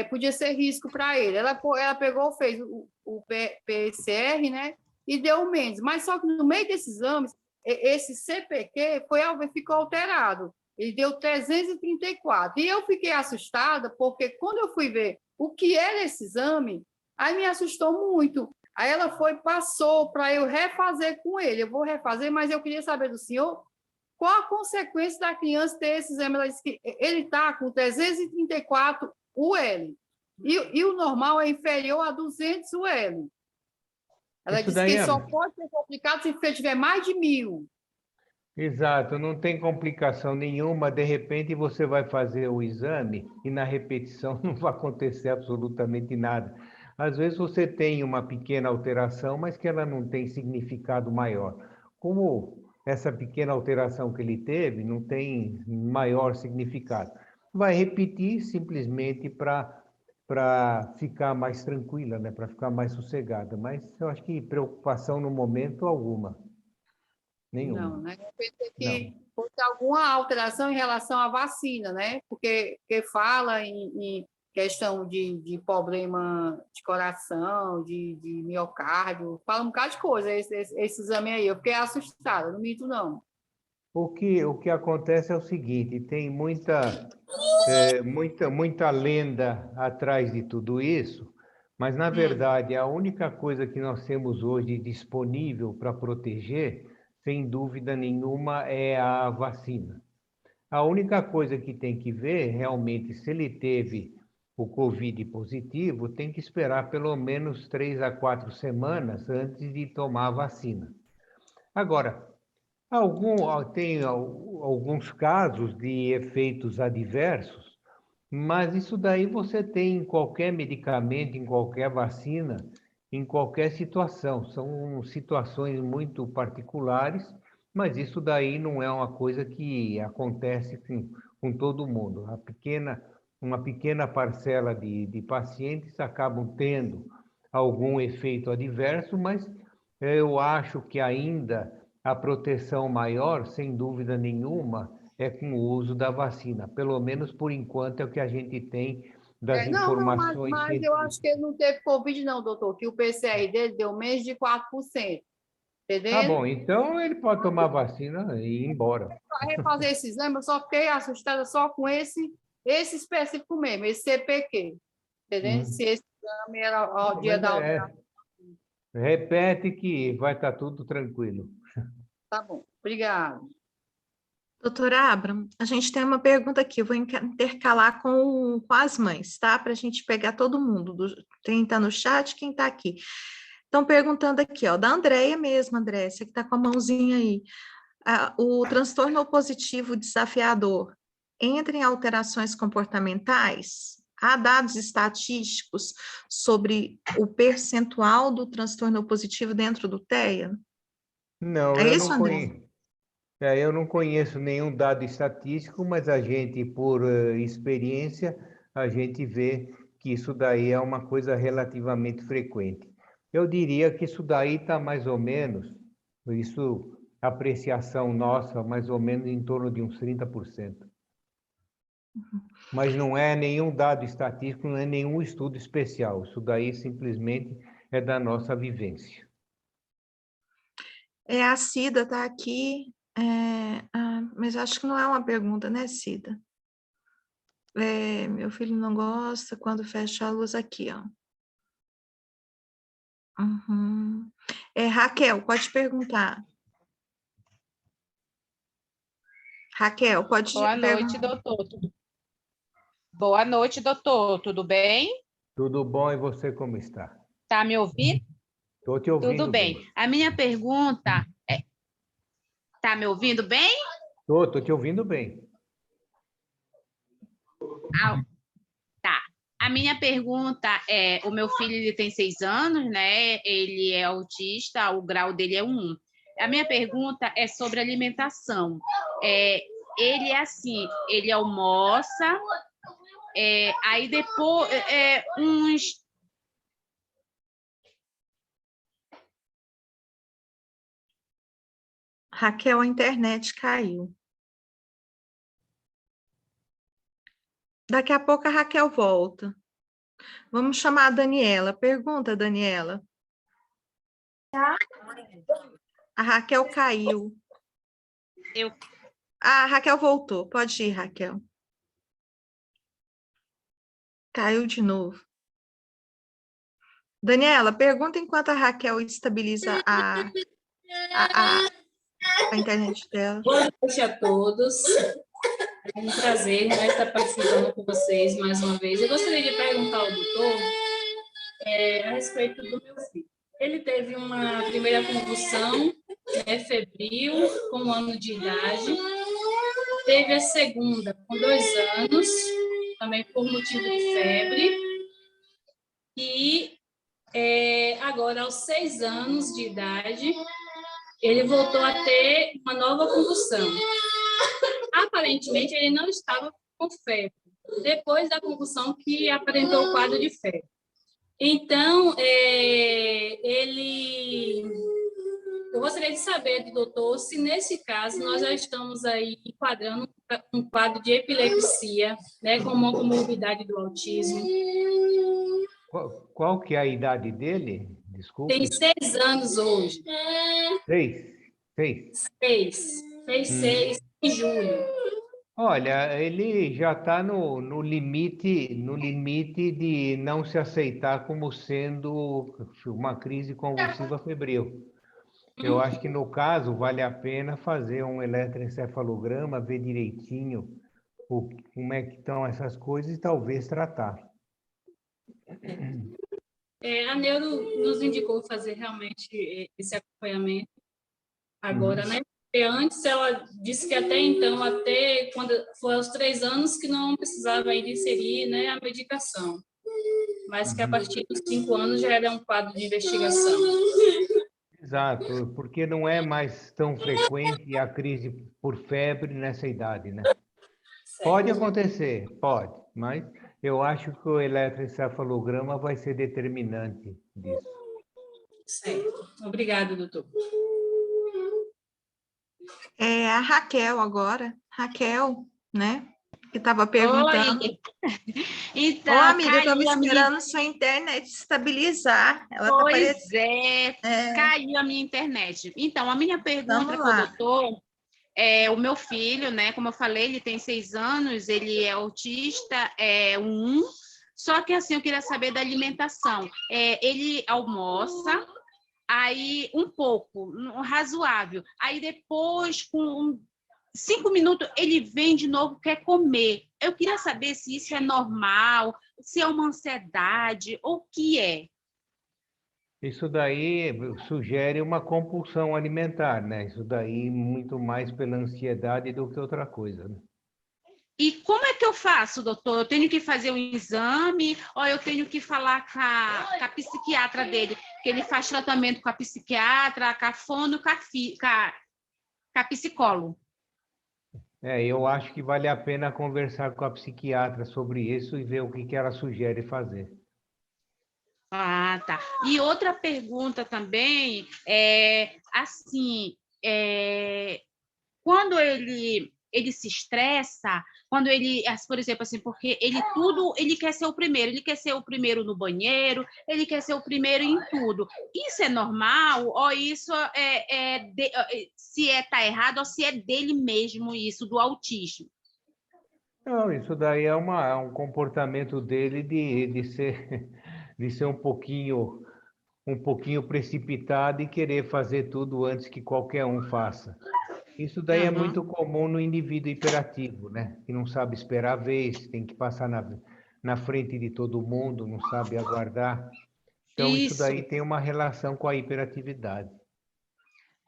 podia ser risco para ele. Ela pegou, fez o PCR, né, e deu menos, mas só que no meio desses exames, esse CPQ ficou alterado. Ele deu 334. E eu fiquei assustada, porque quando eu fui ver o que era esse exame, aí me assustou muito. Aí ela passou para eu refazer com ele. Eu vou refazer, mas eu queria saber do senhor qual a consequência da criança ter esse exame. Ela disse que ele está com 334 UL. E o normal é inferior a 200 UL. Ela disse que só pode ser complicado se ele tiver mais de 1000. Exato, não tem complicação nenhuma. De repente você vai fazer o exame e na repetição não vai acontecer absolutamente nada. Às vezes você tem uma pequena alteração, mas que ela não tem significado maior. Como essa pequena alteração que ele teve não tem maior significado, vai repetir simplesmente para ficar mais tranquila, né? Para ficar mais sossegada. Mas eu acho que preocupação no momento alguma. Nenhuma. Não, né? Eu pensei que fosse alguma alteração em relação à vacina, né? Porque fala em questão de problema de coração, de miocárdio, fala um bocado de coisa, esse exame aí. Eu fiquei assustada, não minto, não. O que acontece é o seguinte, tem muita lenda atrás de tudo isso, mas, na verdade, a única coisa que nós temos hoje disponível para proteger, sem dúvida nenhuma, é a vacina. A única coisa que tem que ver, realmente, se ele teve o Covid positivo, tem que esperar pelo menos 3 a 4 semanas antes de tomar a vacina. Agora, tem alguns casos de efeitos adversos, mas isso daí você tem em qualquer medicamento, em qualquer vacina, em qualquer situação. São situações muito particulares, mas isso daí não é uma coisa que acontece com todo mundo. Uma pequena parcela de pacientes acabam tendo algum efeito adverso, mas eu acho que ainda a proteção maior, sem dúvida nenhuma, é com o uso da vacina. Pelo menos por enquanto é o que a gente tem das informações Mas eu acho que ele não teve Covid, não, doutor, que o PCR dele deu menos de 4%. Tá Entendendo? bom, então ele pode tomar vacina e ir embora. Para refazer esse exame, eu só fiquei assustada só com esse específico mesmo, esse CPQ. Entendeu? Se esse exame era ao dia da alteração. Repete que vai estar tudo tranquilo. Tá bom, obrigado. Doutora Abram, a gente tem uma pergunta aqui, eu vou intercalar com as mães, tá? Para a gente pegar todo mundo, quem está no chat, quem está aqui. Estão perguntando aqui, ó, da Andréia mesmo, Andréia, você que está com a mãozinha aí. O transtorno opositivo desafiador entra em alterações comportamentais? Há dados estatísticos sobre o percentual do transtorno opositivo dentro do TEA? Não, É isso, André? Eu não conheço nenhum dado estatístico, mas a gente, por experiência, a gente vê que isso daí é uma coisa relativamente frequente. Eu diria que isso daí está mais ou menos, isso, apreciação nossa, mais ou menos em torno de uns 30%. Mas não é nenhum dado estatístico, não é nenhum estudo especial. Isso daí simplesmente é da nossa vivência. A Cida está aqui, mas acho que não é uma pergunta, né, Cida? Meu filho não gosta quando fecha a luz aqui, ó. Uhum. Raquel, pode perguntar. Raquel, pode Boa noite, perguntar. doutor. Boa noite, doutor. Tudo bem? Tudo bom e você como está? Tá me ouvindo? Estou te ouvindo Tudo bem. bem. A minha pergunta é... Tá me ouvindo bem? Estou te ouvindo bem. Tá. A minha pergunta é, o meu filho ele tem 6 anos, né? Ele é autista, o grau dele é 1. A minha pergunta é sobre alimentação. Ele é assim, ele almoça, aí depois uns... Raquel, a internet caiu. Daqui a pouco a Raquel volta. Vamos chamar a Daniela. Pergunta, Daniela. A Raquel caiu. A Raquel voltou. Pode ir, Raquel. Caiu de novo. Daniela, pergunta enquanto a Raquel estabiliza a internet dela. Boa noite a todos. É um prazer, né, estar participando com vocês mais uma vez. Eu gostaria de perguntar ao doutor a respeito do meu filho. Ele teve uma primeira convulsão, febril, com 1 ano de idade. Teve a segunda com 2 anos, também por motivo de febre. E agora, aos 6 anos de idade, ele voltou a ter uma nova convulsão. Aparentemente, ele não estava com febre, depois da convulsão que aparentou o quadro de febre. Então, eu gostaria de saber do doutor se, nesse caso, nós já estamos aí enquadrando um quadro de epilepsia, né, com uma comorbidade do autismo. Qual que é a idade dele? Desculpe. Tem 6 anos hoje. 6? 6 em julho. Olha, ele já está no limite de não se aceitar como sendo uma crise convulsiva febril. Eu acho que, no caso, vale a pena fazer um eletroencefalograma, ver direitinho como é que estão essas coisas e talvez tratar. A neuro nos indicou fazer realmente esse acompanhamento agora, né? Porque antes ela disse que até então, até quando foi aos 3 anos, que não precisava ainda inserir, né, a medicação. Mas que a partir dos 5 anos já era um quadro de investigação. Exato, porque não é mais tão frequente a crise por febre nessa idade, né? Certo. Pode acontecer, pode, mas eu acho que o eletroencefalograma vai ser determinante disso. Certo. Obrigada, doutor. A Raquel agora. Raquel, né? Que estava perguntando. Oi. Então, Ô, amiga, eu estava caiu esperando sua internet estabilizar. Ela tá Pois parecendo... caiu a minha internet. Então, a minha pergunta Vamos para o lá. doutor é o meu filho, né? Como eu falei, ele tem 6 anos, ele é autista, é 1. Só que assim, eu queria saber da alimentação. Ele almoça, aí um pouco, razoável. Aí depois, 5 minutos ele vem de novo, quer comer. Eu queria saber se isso é normal, se é uma ansiedade, ou o que é. Isso daí sugere uma compulsão alimentar, né? Isso daí muito mais pela ansiedade do que outra coisa, né? E como é que eu faço, doutor? Eu tenho que fazer um exame ou eu tenho que falar com a psiquiatra dele? Que ele faz tratamento com a psiquiatra, com a fono, com a psicólogo. Eu acho que vale a pena conversar com a psiquiatra sobre isso e ver o que ela sugere fazer. Ah, tá. E outra pergunta também quando ele se estressa, quando ele, por exemplo, assim, porque ele quer ser o primeiro no banheiro, ele quer ser o primeiro em tudo. Isso é normal ou isso se tá errado ou se é dele mesmo isso do autismo? Não, isso daí é um comportamento dele de ser um pouquinho precipitado e querer fazer tudo antes que qualquer um faça. Isso daí é muito comum no indivíduo hiperativo, né? Que não sabe esperar a vez, tem que passar na frente de todo mundo, não sabe aguardar. Então, isso daí tem uma relação com a hiperatividade.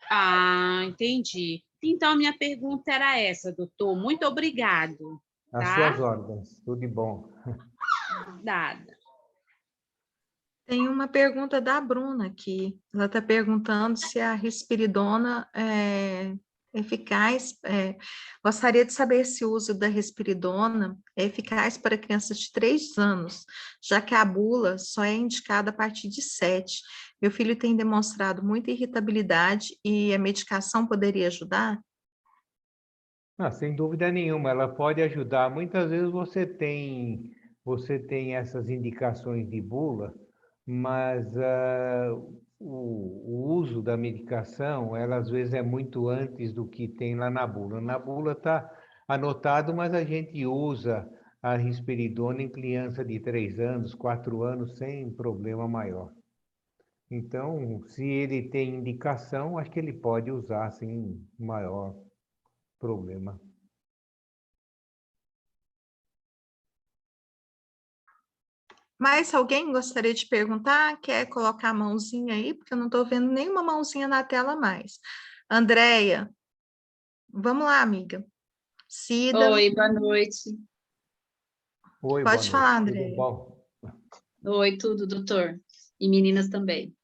Ah, entendi. Então, a minha pergunta era essa, doutor. Muito obrigado. Às Tá? suas ordens. Tudo de bom. Nada. Tem uma pergunta da Bruna aqui. Ela está perguntando se a risperidona é eficaz. Gostaria de saber se o uso da risperidona é eficaz para crianças de 3 anos, já que a bula só é indicada a partir de 7. Meu filho tem demonstrado muita irritabilidade e a medicação poderia ajudar? Sem dúvida nenhuma, ela pode ajudar. Muitas vezes você tem essas indicações de bula, mas o uso da medicação, ela às vezes é muito antes do que tem lá na bula. Na bula está anotado, mas a gente usa a risperidona em criança de 3 anos, 4 anos, sem problema maior. Então, se ele tem indicação, acho que ele pode usar sem maior problema. Mas alguém gostaria de perguntar? Quer colocar a mãozinha aí? Porque eu não estou vendo nenhuma mãozinha na tela mais. Andréia, vamos lá, amiga. Cida. Oi, boa noite. Oi, boa Pode falar, noite. Tudo Andréia. bom? Oi, tudo, doutor. E meninas também.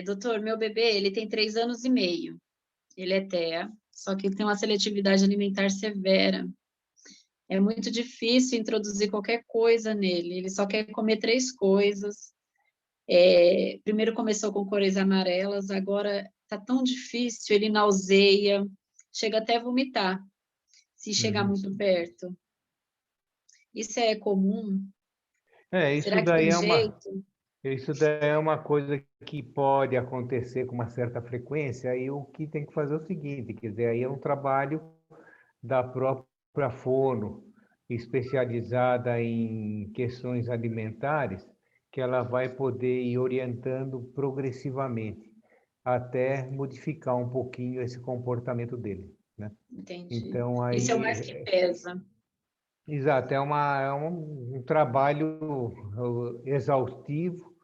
Doutor, meu bebê, ele tem 3 anos e meio. Ele é TEA, só que ele tem uma seletividade alimentar severa. É muito difícil introduzir qualquer coisa nele. Ele só quer comer 3 coisas. Primeiro começou com cores amarelas, agora tá tão difícil, ele nauseia, chega até a vomitar, se chegar muito perto. Isso é comum? Isso Será que daí tem jeito? isso daí é uma coisa que pode acontecer com uma certa frequência, aí o que tem que fazer é o seguinte, quer dizer, aí é um trabalho da própria fono, especializada em questões alimentares, que ela vai poder ir orientando progressivamente, até modificar um pouquinho esse comportamento dele, né? Entendi. Então, Isso é o aí, mais que pesa. exato, é um trabalho exaustivo,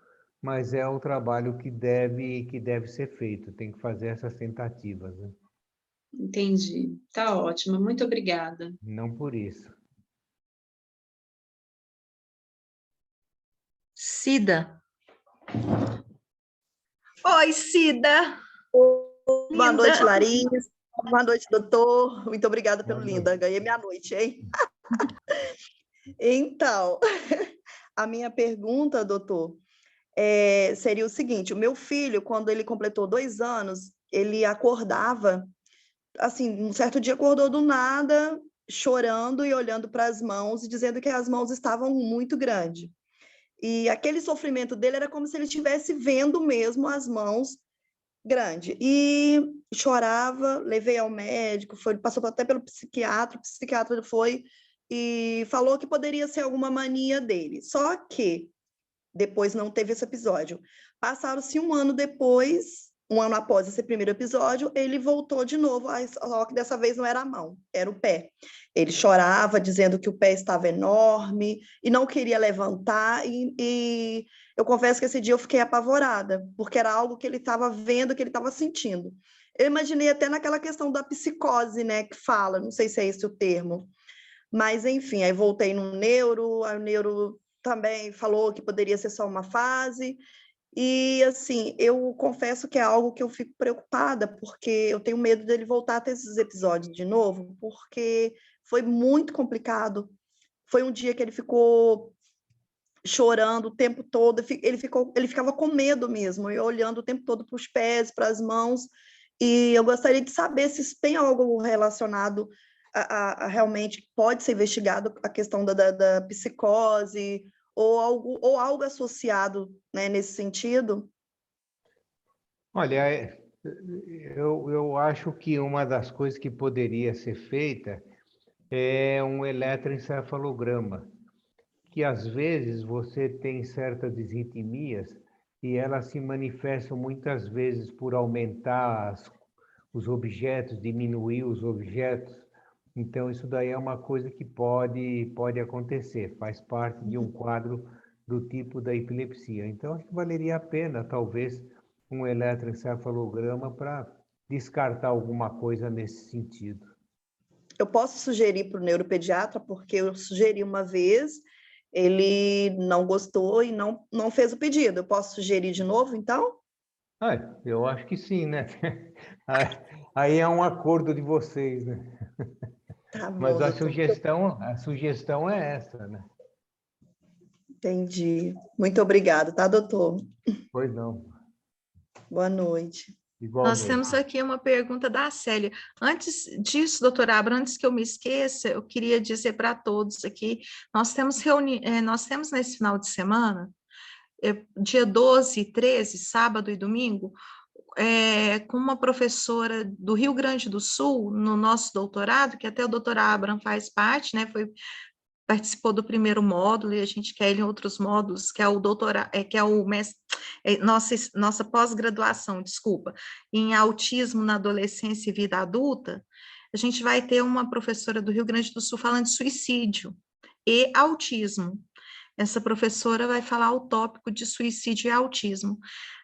mas é um trabalho que deve ser feito, tem que fazer essas tentativas, né? Entendi. Tá ótimo. Muito obrigada. Não por isso. Cida. Oi, Cida. Boa Linda. noite, Larissa. Boa noite, doutor. Muito obrigada pelo Boa linda. noite. Ganhei minha noite, hein? Então, a minha pergunta, doutor, seria o seguinte: o meu filho, quando ele completou 2 anos, ele acordava, assim, um certo dia acordou do nada, chorando e olhando para as mãos e dizendo que as mãos estavam muito grandes. E aquele sofrimento dele era como se ele estivesse vendo mesmo as mãos grande. E chorava, levei ao médico, passou até pelo psiquiatra, o psiquiatra foi e falou que poderia ser alguma mania dele. Só que depois não teve esse episódio. Passaram-se 1 ano depois, um ano após esse primeiro episódio, ele voltou de novo, só que dessa vez não era a mão, era o pé. Ele chorava, dizendo que o pé estava enorme e não queria levantar, e eu confesso que esse dia eu fiquei apavorada, porque era algo que ele estava vendo, que ele estava sentindo. Eu imaginei até naquela questão da psicose, né, que fala, não sei se é esse o termo, mas enfim, aí voltei no neuro, aí o neuro também falou que poderia ser só uma fase, e assim, eu confesso que é algo que eu fico preocupada, porque eu tenho medo dele voltar a ter esses episódios de novo, porque foi muito complicado. Foi um dia que ele ficou chorando o tempo todo, ele ficava com medo mesmo, e olhando o tempo todo para os pés, para as mãos, e eu gostaria de saber se tem algo relacionado a realmente pode ser investigado a questão da psicose, ou algo associado, né, nesse sentido. Olha, eu acho que uma das coisas que poderia ser feita é um eletroencefalograma, que às vezes você tem certas disritmias e elas se manifestam muitas vezes por aumentar os objetos, diminuir os objetos. Então, isso daí é uma coisa que pode acontecer, faz parte de um quadro do tipo da epilepsia. Então, acho que valeria a pena, talvez, um eletroencefalograma para descartar alguma coisa nesse sentido. Eu posso sugerir para o neuropediatra, porque eu sugeri uma vez, ele não gostou e não fez o pedido. Eu posso sugerir de novo, então? Eu acho que sim, né? Aí é um acordo de vocês, né? Tá bom, Mas a doutor. sugestão é essa, né? Entendi. Muito obrigada, tá, doutor? Pois não. Boa noite. Nós Igualmente. temos aqui uma pergunta da Célia. Antes disso, doutora Abra, antes que eu me esqueça, eu queria dizer para todos aqui, nós temos nesse final de semana, dia 12 e 13, sábado e domingo, com uma professora do Rio Grande do Sul, no nosso doutorado, que até o doutor Abram faz parte, né, participou do primeiro módulo, e a gente quer ele em outros módulos, que é o doutorado, que é o mestre, nossa pós-graduação, desculpa, em autismo na adolescência e vida adulta. A gente vai ter uma professora do Rio Grande do Sul falando de suicídio e autismo. Essa professora vai falar o tópico de suicídio e autismo.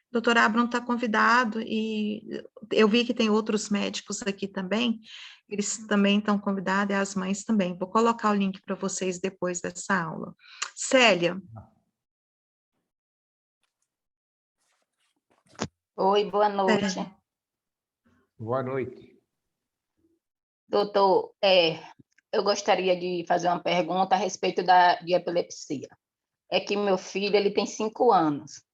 O doutor Abram está convidado, e eu vi que tem outros médicos aqui também, eles também estão convidados, e as mães também. Vou colocar o link para vocês depois dessa aula. Célia. Oi, boa noite. Boa noite. Doutor, eu gostaria de fazer uma pergunta a respeito de epilepsia. É que meu filho, ele tem 5 anos,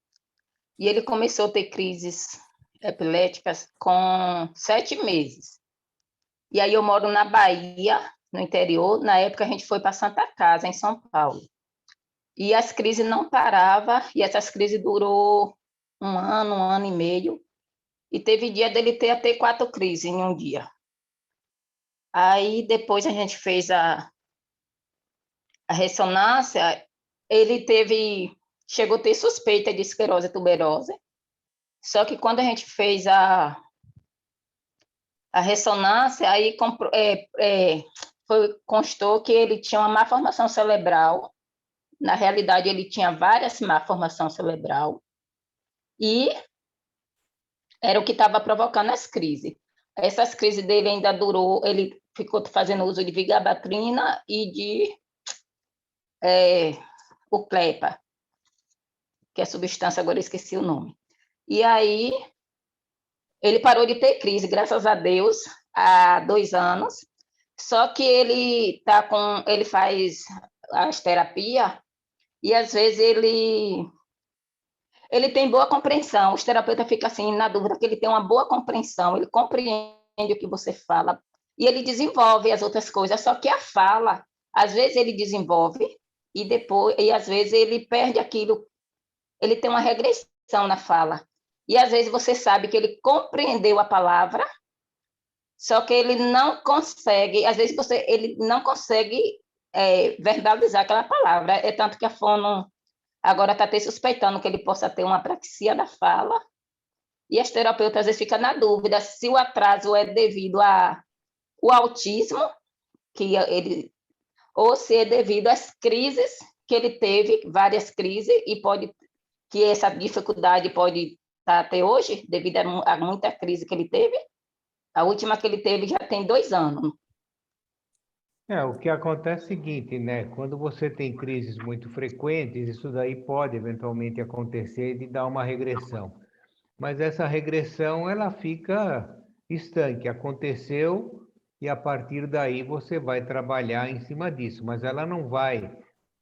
e ele começou a ter crises epiléticas com 7 meses. E aí eu moro na Bahia, no interior. Na época a gente foi para Santa Casa, em São Paulo. E as crises não paravam, e essas crises durou um ano e meio. E teve dia dele ter até 4 crises em um dia. Aí depois a gente fez a ressonância, ele chegou a ter suspeita de esclerose tuberosa. Só que quando a gente fez a ressonância, aí constou que ele tinha uma má formação cerebral. Na realidade, ele tinha várias má formação cerebral, e era o que estava provocando as crises. Essas crises dele ainda durou, ele ficou fazendo uso de vigabatrina e de o Clepa, que é a substância, agora eu esqueci o nome. E aí, ele parou de ter crise, graças a Deus, há 2 anos. Só que ele faz as terapias, e às vezes ele tem boa compreensão. Os terapeutas ficam assim na dúvida, que ele tem uma boa compreensão, ele compreende o que você fala, e ele desenvolve as outras coisas. Só que a fala, às vezes ele desenvolve, e às vezes ele perde aquilo, ele tem uma regressão na fala. E às vezes você sabe que ele compreendeu a palavra, só que ele não consegue, às vezes ele não consegue verbalizar aquela palavra. É tanto que a fono agora está até suspeitando que ele possa ter uma apraxia da fala, E as terapeutas às vezes ficam na dúvida se o atraso é devido ao autismo, ou se é devido às crises que ele teve, várias crises, e que essa dificuldade pode estar até hoje, devido a muita crise que ele teve. A última que ele teve já tem 2 anos. O que acontece é o seguinte, né? Quando você tem crises muito frequentes, isso daí pode eventualmente acontecer de dar uma regressão. Mas essa regressão, ela fica estanque. Aconteceu e a partir daí você vai trabalhar em cima disso, mas ela não vai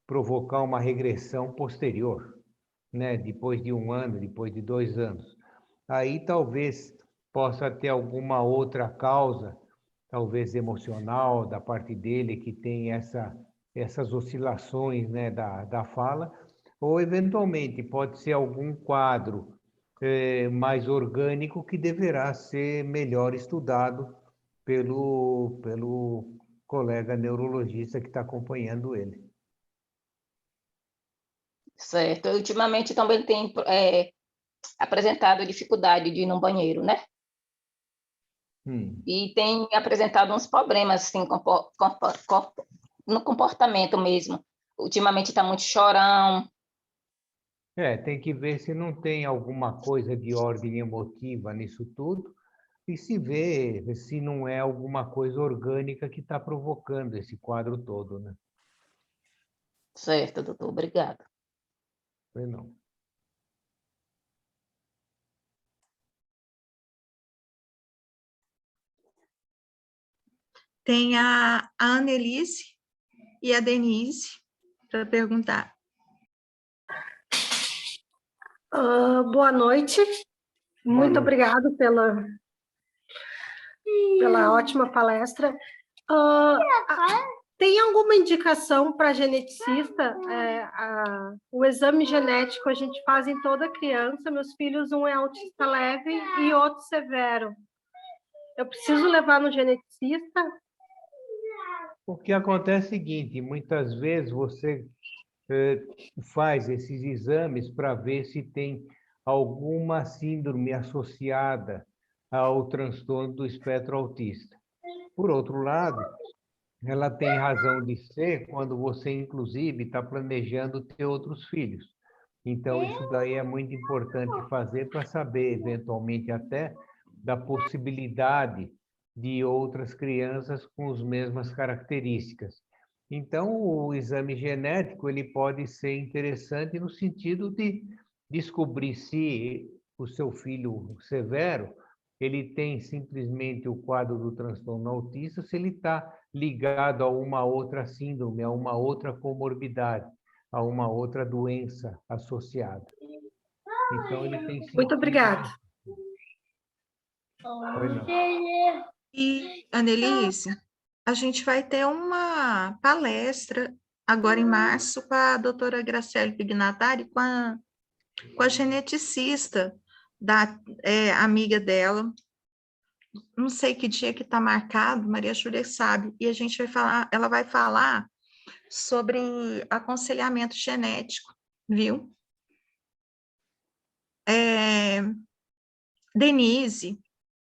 provocar uma regressão posterior, né? Depois de 1 ano, depois de 2 anos. Aí talvez possa ter alguma outra causa, talvez emocional, da parte dele, que tem essas oscilações, né, da fala, ou eventualmente pode ser algum quadro mais orgânico que deverá ser melhor estudado pelo colega neurologista que está acompanhando ele. Certo. Ultimamente também tem apresentado dificuldade de ir no banheiro, né? E tem apresentado uns problemas assim, no comportamento mesmo. Ultimamente está muito chorão. Tem que ver se não tem alguma coisa de ordem emotiva nisso tudo e se vê se não é alguma coisa orgânica que está provocando esse quadro todo, né? Certo, doutor. Obrigada. Não. Tem a Annelise e a Denise para perguntar. Boa noite. Muito obrigada pela ótima palestra. Tem alguma indicação para geneticista? O exame genético a gente faz em toda criança. Meus filhos, um é autista leve e outro severo. Eu preciso levar no geneticista? O que acontece é o seguinte, muitas vezes você faz esses exames para ver se tem alguma síndrome associada ao transtorno do espectro autista. Por outro lado, ela tem razão de ser quando você, inclusive, está planejando ter outros filhos. Então, isso daí é muito importante fazer para saber, eventualmente, até da possibilidade de outras crianças com as mesmas características. Então, o exame genético ele pode ser interessante no sentido de descobrir se o seu filho severo ele tem simplesmente o quadro do transtorno autista, se ele está ligado a uma outra síndrome, a uma outra comorbidade, a uma outra doença associada. Então, ele tem sentido. Muito obrigada. E, Annelise, a gente vai ter uma palestra agora em março com a doutora Graciele Pignatari, com a geneticista amiga dela. Não sei que dia que está marcado, Maria Júlia sabe, e a gente vai falar, ela vai falar sobre aconselhamento genético, viu? Denise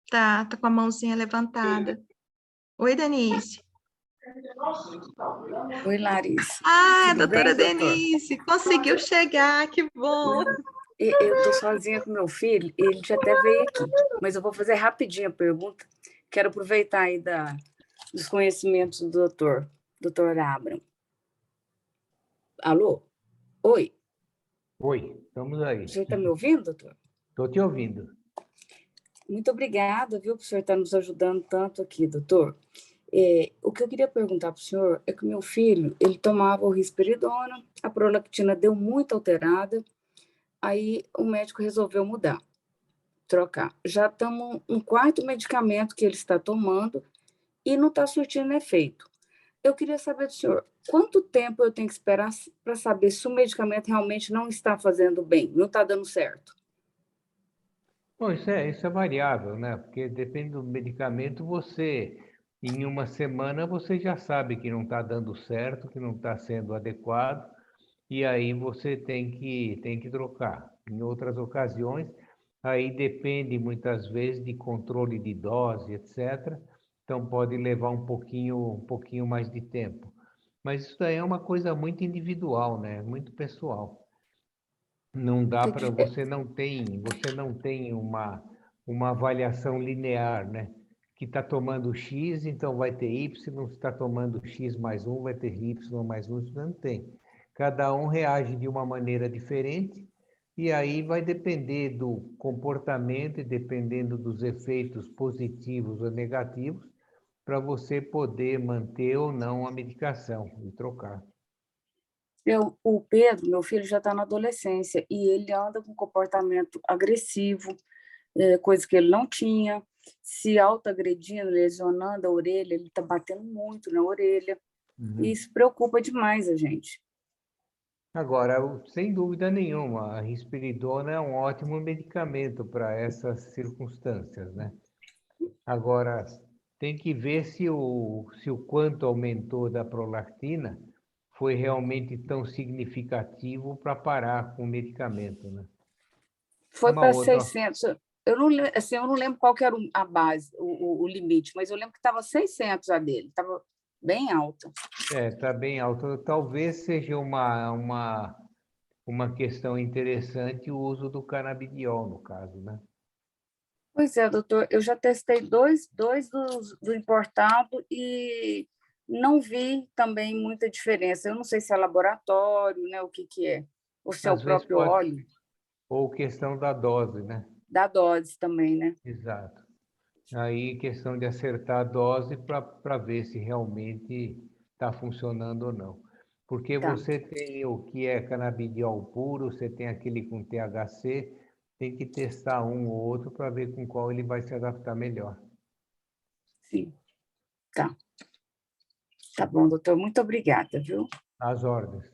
tá com a mãozinha levantada. Oi, Denise. Oi, Larissa. A doutora Denise, conseguiu chegar, que bom. Eu estou sozinha com meu filho, ele já até veio aqui, mas eu vou fazer rapidinho a pergunta. Quero aproveitar aí dos conhecimentos do doutor Abraham. Alô? Oi? Oi, estamos aí. O senhor está me ouvindo, doutor? Estou te ouvindo. Muito obrigada, viu, por o senhor estar nos ajudando tanto aqui, doutor. O que eu queria perguntar para o senhor é que o meu filho, ele tomava o risperidona, a prolactina deu muito alterada, aí o médico resolveu mudar, trocar. Já estamos no 4º medicamento que ele está tomando e não está surtindo efeito. Eu queria saber do senhor, quanto tempo eu tenho que esperar para saber se o medicamento realmente não está fazendo bem, não está dando certo? Bom, isso é variável, né? Porque depende do medicamento, em uma semana, você já sabe que não está dando certo, que não está sendo adequado, e aí você tem que trocar. Em outras ocasiões, aí depende muitas vezes de controle de dose, etc. Então pode levar um pouquinho mais de tempo. Mas isso daí é uma coisa muito individual, né? Muito pessoal. Não dá para você não tem uma avaliação linear, né? Que está tomando X, então vai ter Y, se está tomando X mais 1, vai ter Y mais 1, isso não tem. Cada um reage de uma maneira diferente, e aí vai depender do comportamento e dependendo dos efeitos positivos ou negativos, para você poder manter ou não a medicação e trocar. O Pedro, meu filho, já está na adolescência e ele anda com comportamento agressivo, coisa que ele não tinha, se autoagredindo, lesionando a orelha, ele está batendo muito na orelha, e isso preocupa demais a gente. Agora, sem dúvida nenhuma, a risperidona é um ótimo medicamento para essas circunstâncias, né? Agora, tem que ver se o quanto aumentou da prolactina foi realmente tão significativo para parar com o medicamento, né? Foi para 600. Eu não lembro qual que era a base, o limite, mas eu lembro que estava 600 a dele, estava bem alta. Está bem alta. Talvez seja uma questão interessante o uso do canabidiol, no caso, né? Pois é, doutor, eu já testei dois do importado e não vi também muita diferença. Eu não sei se é laboratório, né, o que é, ou se é o próprio óleo. Ou questão da dose, né? Da dose também, né? Exato. Aí, questão de acertar a dose para ver se realmente está funcionando ou não. Porque você tem o que é canabidiol puro, você tem aquele com THC, tem que testar um ou outro para ver com qual ele vai se adaptar melhor. Sim. Tá. Tá bom, doutor. Muito obrigada, viu? Às ordens.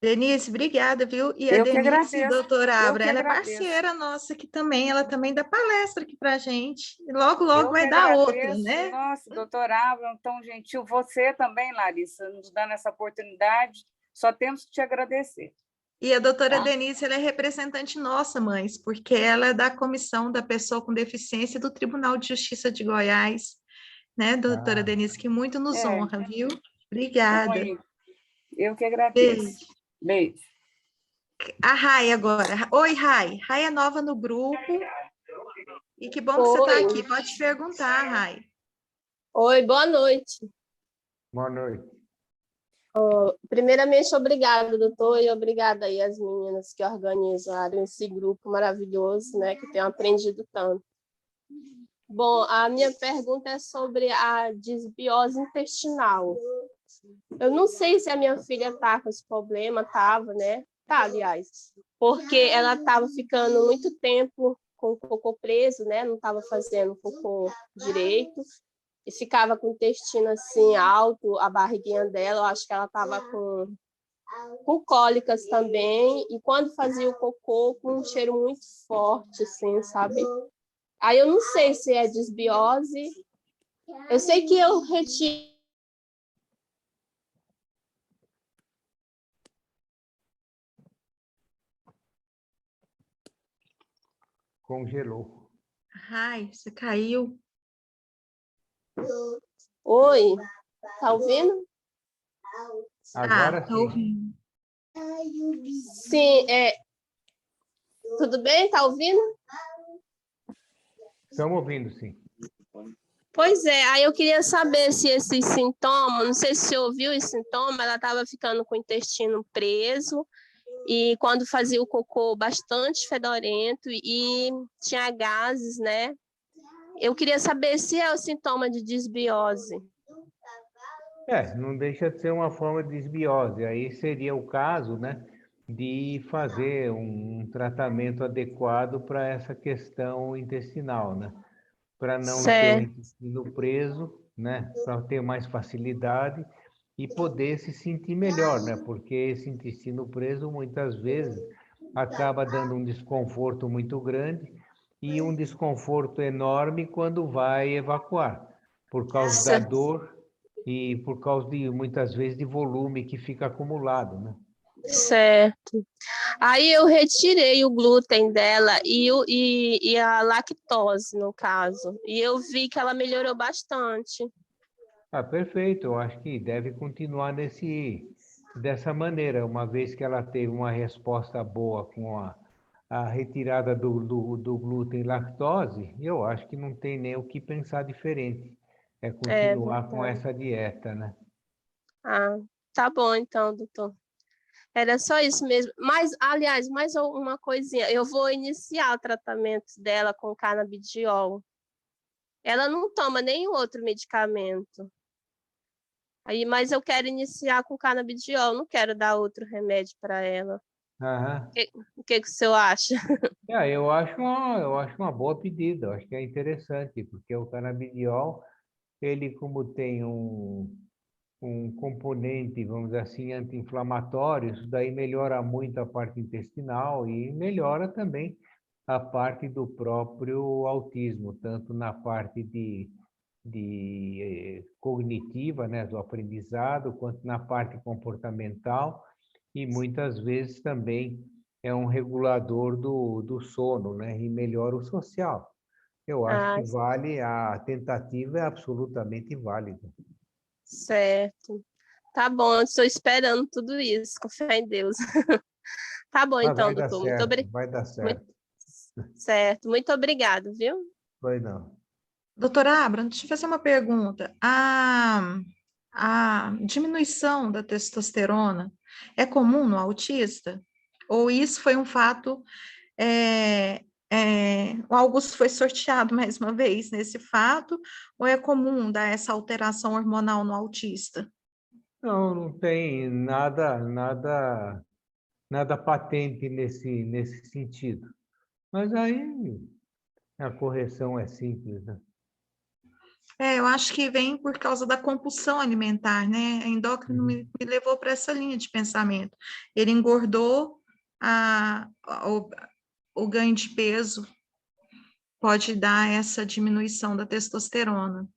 Denise, obrigada, viu? E a Denise, doutora Abra, ela é parceira nossa aqui também, ela também dá palestra aqui para a gente. E logo vai dar outra, né? Nossa, doutora Abra, tão gentil. Você também, Larissa, nos dando essa oportunidade, só temos que te agradecer. E a doutora Denise, ela é representante nossa, mães, porque ela é da Comissão da Pessoa com Deficiência do Tribunal de Justiça de Goiás, né, doutora Denise, que muito nos honra, viu? Obrigada. Eu que agradeço. Beijo. A Rai agora. Oi, Rai. Rai é nova no grupo. E que bom que você está aqui. Pode perguntar, Rai. Oi, boa noite. Boa noite. Primeiramente, obrigada, doutor, e obrigada aí às meninas que organizaram esse grupo maravilhoso, né, que tenho aprendido tanto. Bom, a minha pergunta é sobre a disbiose intestinal. Eu não sei se a minha filha está com esse problema, né? Tá, aliás, porque ela estava ficando muito tempo com o cocô preso, né? Não estava fazendo cocô direito. E ficava com o intestino assim alto, a barriguinha dela, eu acho que ela estava com cólicas também, e quando fazia o cocô, com um cheiro muito forte, assim, sabe? Aí eu não sei se é disbiose, eu sei que eu retiro. Congelou. Ai, você caiu. Oi, tá ouvindo? Agora tá ouvindo. Sim, tudo bem? Tá ouvindo? Estamos ouvindo, sim. Pois é, aí eu queria saber se esse sintoma, não sei se você ouviu esse sintoma, ela estava ficando com o intestino preso e quando fazia o cocô bastante fedorento e tinha gases, né? Eu queria saber se é o sintoma de disbiose. Não deixa de ser uma forma de disbiose. Aí seria o caso, né, de fazer um tratamento adequado para essa questão intestinal, né? Para não ter o intestino preso, né? Para ter mais facilidade e poder se sentir melhor, né? Porque esse intestino preso muitas vezes acaba dando um desconforto muito grande e um desconforto enorme quando vai evacuar, por causa da dor e por causa de muitas vezes de volume que fica acumulado, né? Certo. Aí eu retirei o glúten dela e a lactose, no caso. E eu vi que ela melhorou bastante. Ah, perfeito. Eu acho que deve continuar dessa maneira, uma vez que ela teve uma resposta boa com a retirada do glúten e lactose, eu acho que não tem nem o que pensar diferente. É É continuar com verdade. essa dieta, né? Ah, tá bom então, doutor. Era só isso mesmo. Mas, aliás, mais uma coisinha. Eu vou iniciar o tratamento dela com canabidiol. Ela não toma nenhum outro medicamento. Aí, mas eu quero iniciar com canabidiol, não quero dar outro remédio para ela. Aham. O que o senhor acha? Eu acho uma boa pedida, eu acho que é interessante, porque o canabidiol, ele como tem um componente, vamos dizer assim, anti-inflamatório, isso daí melhora muito a parte intestinal e melhora também a parte do próprio autismo, tanto na parte cognitiva, né, do aprendizado, quanto na parte comportamental, e muitas vezes também é um regulador do sono, né, e melhora o social. Eu acho Ah, que vale, a tentativa é absolutamente válida. certo. Tá bom, eu estou esperando tudo isso, com fé em Deus. Tá bom, Mas então, doutor. vai dar Muito certo. certo. Muito obrigado, viu? Vai não. Doutora Abra, deixa eu fazer uma pergunta. A diminuição da testosterona é comum no autista? Ou isso foi um fato, o Augusto foi sorteado mais uma vez nesse fato, ou é comum dar essa alteração hormonal no autista? Não, não tem nada patente nesse sentido. Mas aí a correção é simples, né? Eu acho que vem por causa da compulsão alimentar, né? A endócrino me levou para essa linha de pensamento. Ele engordou, o, o ganho de peso pode dar essa diminuição da testosterona.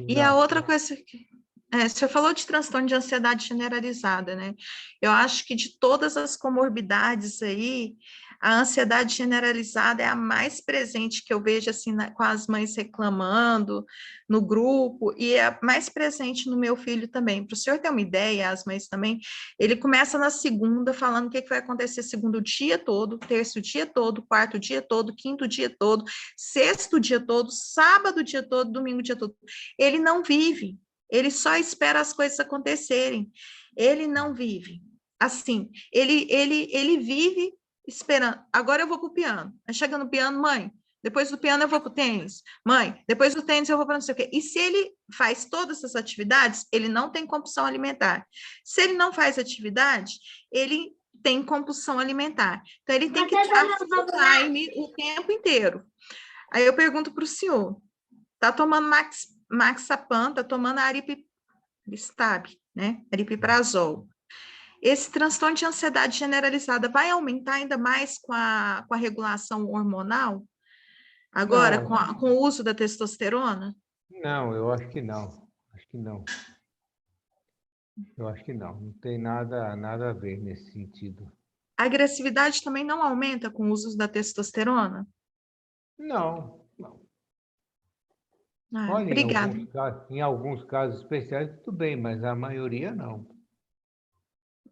E a Exato. outra coisa que o senhor falou de transtorno de ansiedade generalizada, né? Eu acho que de todas as comorbidades aí, a ansiedade generalizada é a mais presente que eu vejo, assim, com as mães reclamando no grupo, e é a mais presente no meu filho também. Para o senhor ter uma ideia, as mães também, ele começa na segunda, falando o que vai acontecer segundo o dia todo, terço o dia todo, quarto o dia todo, quinto o dia todo, sexto o dia todo, sábado o dia todo, domingo o dia todo. Ele não vive. Ele só espera as coisas acontecerem. Ele não vive. Assim, ele vive esperando. Agora eu vou para o piano. Aí chega no piano, mãe, depois do piano eu vou para o tênis. Mãe, depois do tênis eu vou para não sei o quê. E se ele faz todas essas atividades, ele não tem compulsão alimentar. Se ele não faz atividade, ele tem compulsão alimentar. Então, ele tem que estar full time o tempo inteiro. Aí eu pergunto para o senhor, está tomando Maxapan, está tomando Aristab, né? Aripiprazol. Esse transtorno de ansiedade generalizada vai aumentar ainda mais com a regulação hormonal? Agora, Não, com o uso da testosterona? não, eu acho que não. Acho que não. Eu acho que não. Não tem nada a ver nesse sentido. A agressividade também não aumenta com o uso da testosterona? Não, não. Ah, Olha, obrigada. em alguns casos especiais, tudo bem, mas a maioria não.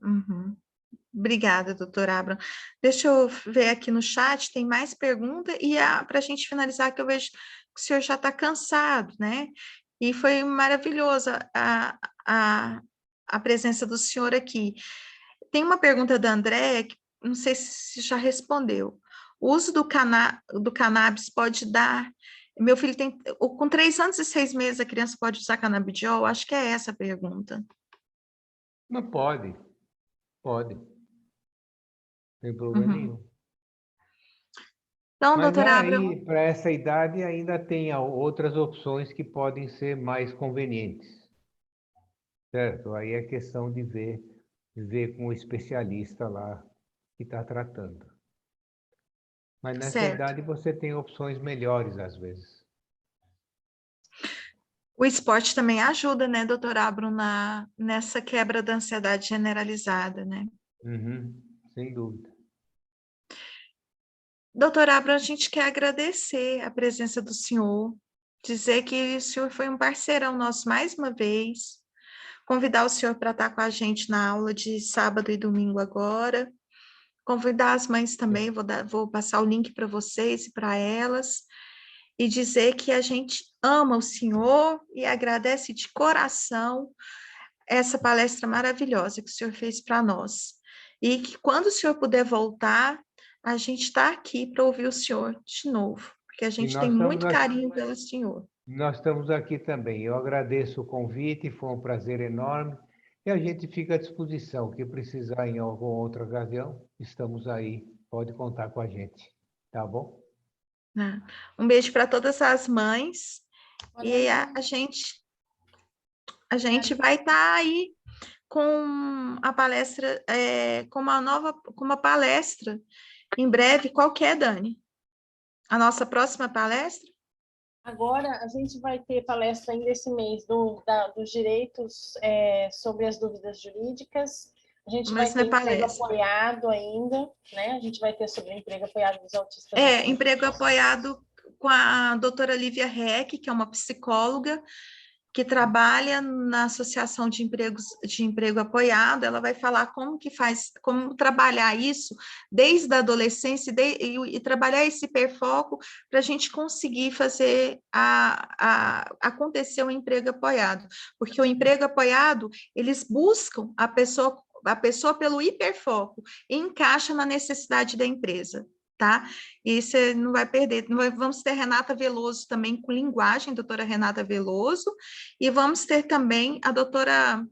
Uhum. Obrigada, doutora Abram. Deixa eu ver aqui no chat, tem mais pergunta, e para a gente finalizar, que eu vejo que o senhor já está cansado, né? E foi maravilhosa a presença do senhor aqui. Tem uma pergunta da Andréa, que não sei se já respondeu. O uso do cannabis pode dar... Meu filho tem... Com 3 anos e 6 meses, a criança pode usar canabidiol? Acho que é essa a pergunta. Não pode. Pode. Não tem problema Uhum. nenhum. Então, Mas doutora Abram... aí, para essa idade, ainda tem outras opções que podem ser mais convenientes. Certo? Aí é questão de ver com o especialista lá que está tratando. Mas nessa Certo. idade você tem opções melhores às vezes. O esporte também ajuda, né, doutora Abram, nessa quebra da ansiedade generalizada, né? Uhum, sem dúvida. Doutor Abraham, a gente quer agradecer a presença do senhor, dizer que o senhor foi um parceirão nosso mais uma vez, convidar o senhor para estar com a gente na aula de sábado e domingo agora, convidar as mães também, vou passar o link para vocês e para elas, e dizer que a gente ama o senhor e agradece de coração essa palestra maravilhosa que o senhor fez para nós. E que quando o senhor puder voltar, a gente está aqui para ouvir o senhor de novo, porque a gente tem muito carinho pelo senhor. Nós estamos aqui também. Eu agradeço o convite, foi um prazer enorme. E a gente fica à disposição. O que precisar em alguma outra ocasião, estamos aí. Pode contar com a gente. Tá bom? Um beijo para todas as mães. E a gente vai estar aí com a palestra, com uma palestra em breve. Qual que é, Dani? A nossa próxima palestra? Agora, a gente vai ter palestra ainda esse mês dos direitos sobre as dúvidas jurídicas. A gente vai ter emprego apoiado ainda, né? A gente vai ter sobre emprego apoiado dos autistas. Emprego apoiado com a doutora Lívia Reck, que é uma psicóloga, que trabalha na Associação de Emprego Apoiado. Ela vai falar como trabalhar isso desde a adolescência e trabalhar esse hiperfoco para a gente conseguir fazer acontecer o emprego apoiado, porque o emprego apoiado, eles buscam a pessoa pelo hiperfoco e encaixa na necessidade da empresa. Tá? E você não vai perder. Vamos ter Renata Veloso também com linguagem, doutora Renata Veloso, e vamos ter também a doutora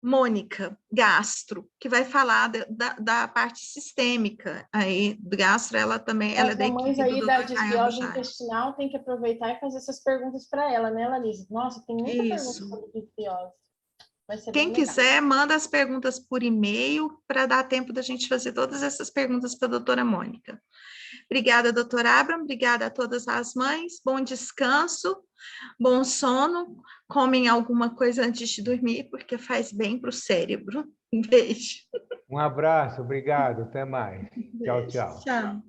Mônica Gastro, que vai falar da parte sistêmica aí do gastro. Ela também ela é da equipe aí do da Dr. desbiose intestinal tem que aproveitar e fazer essas perguntas para ela, né, Larissa? Nossa, tem muita pergunta sobre desbiose. Quem quiser, manda as perguntas por e-mail para dar tempo da gente fazer todas essas perguntas para a doutora Mônica. Obrigada, doutora Abraham, obrigada a todas as mães, bom descanso, bom sono, comem alguma coisa antes de dormir, porque faz bem para o cérebro. Um beijo. Um abraço, obrigado, até mais. Tchau, tchau. Tchau.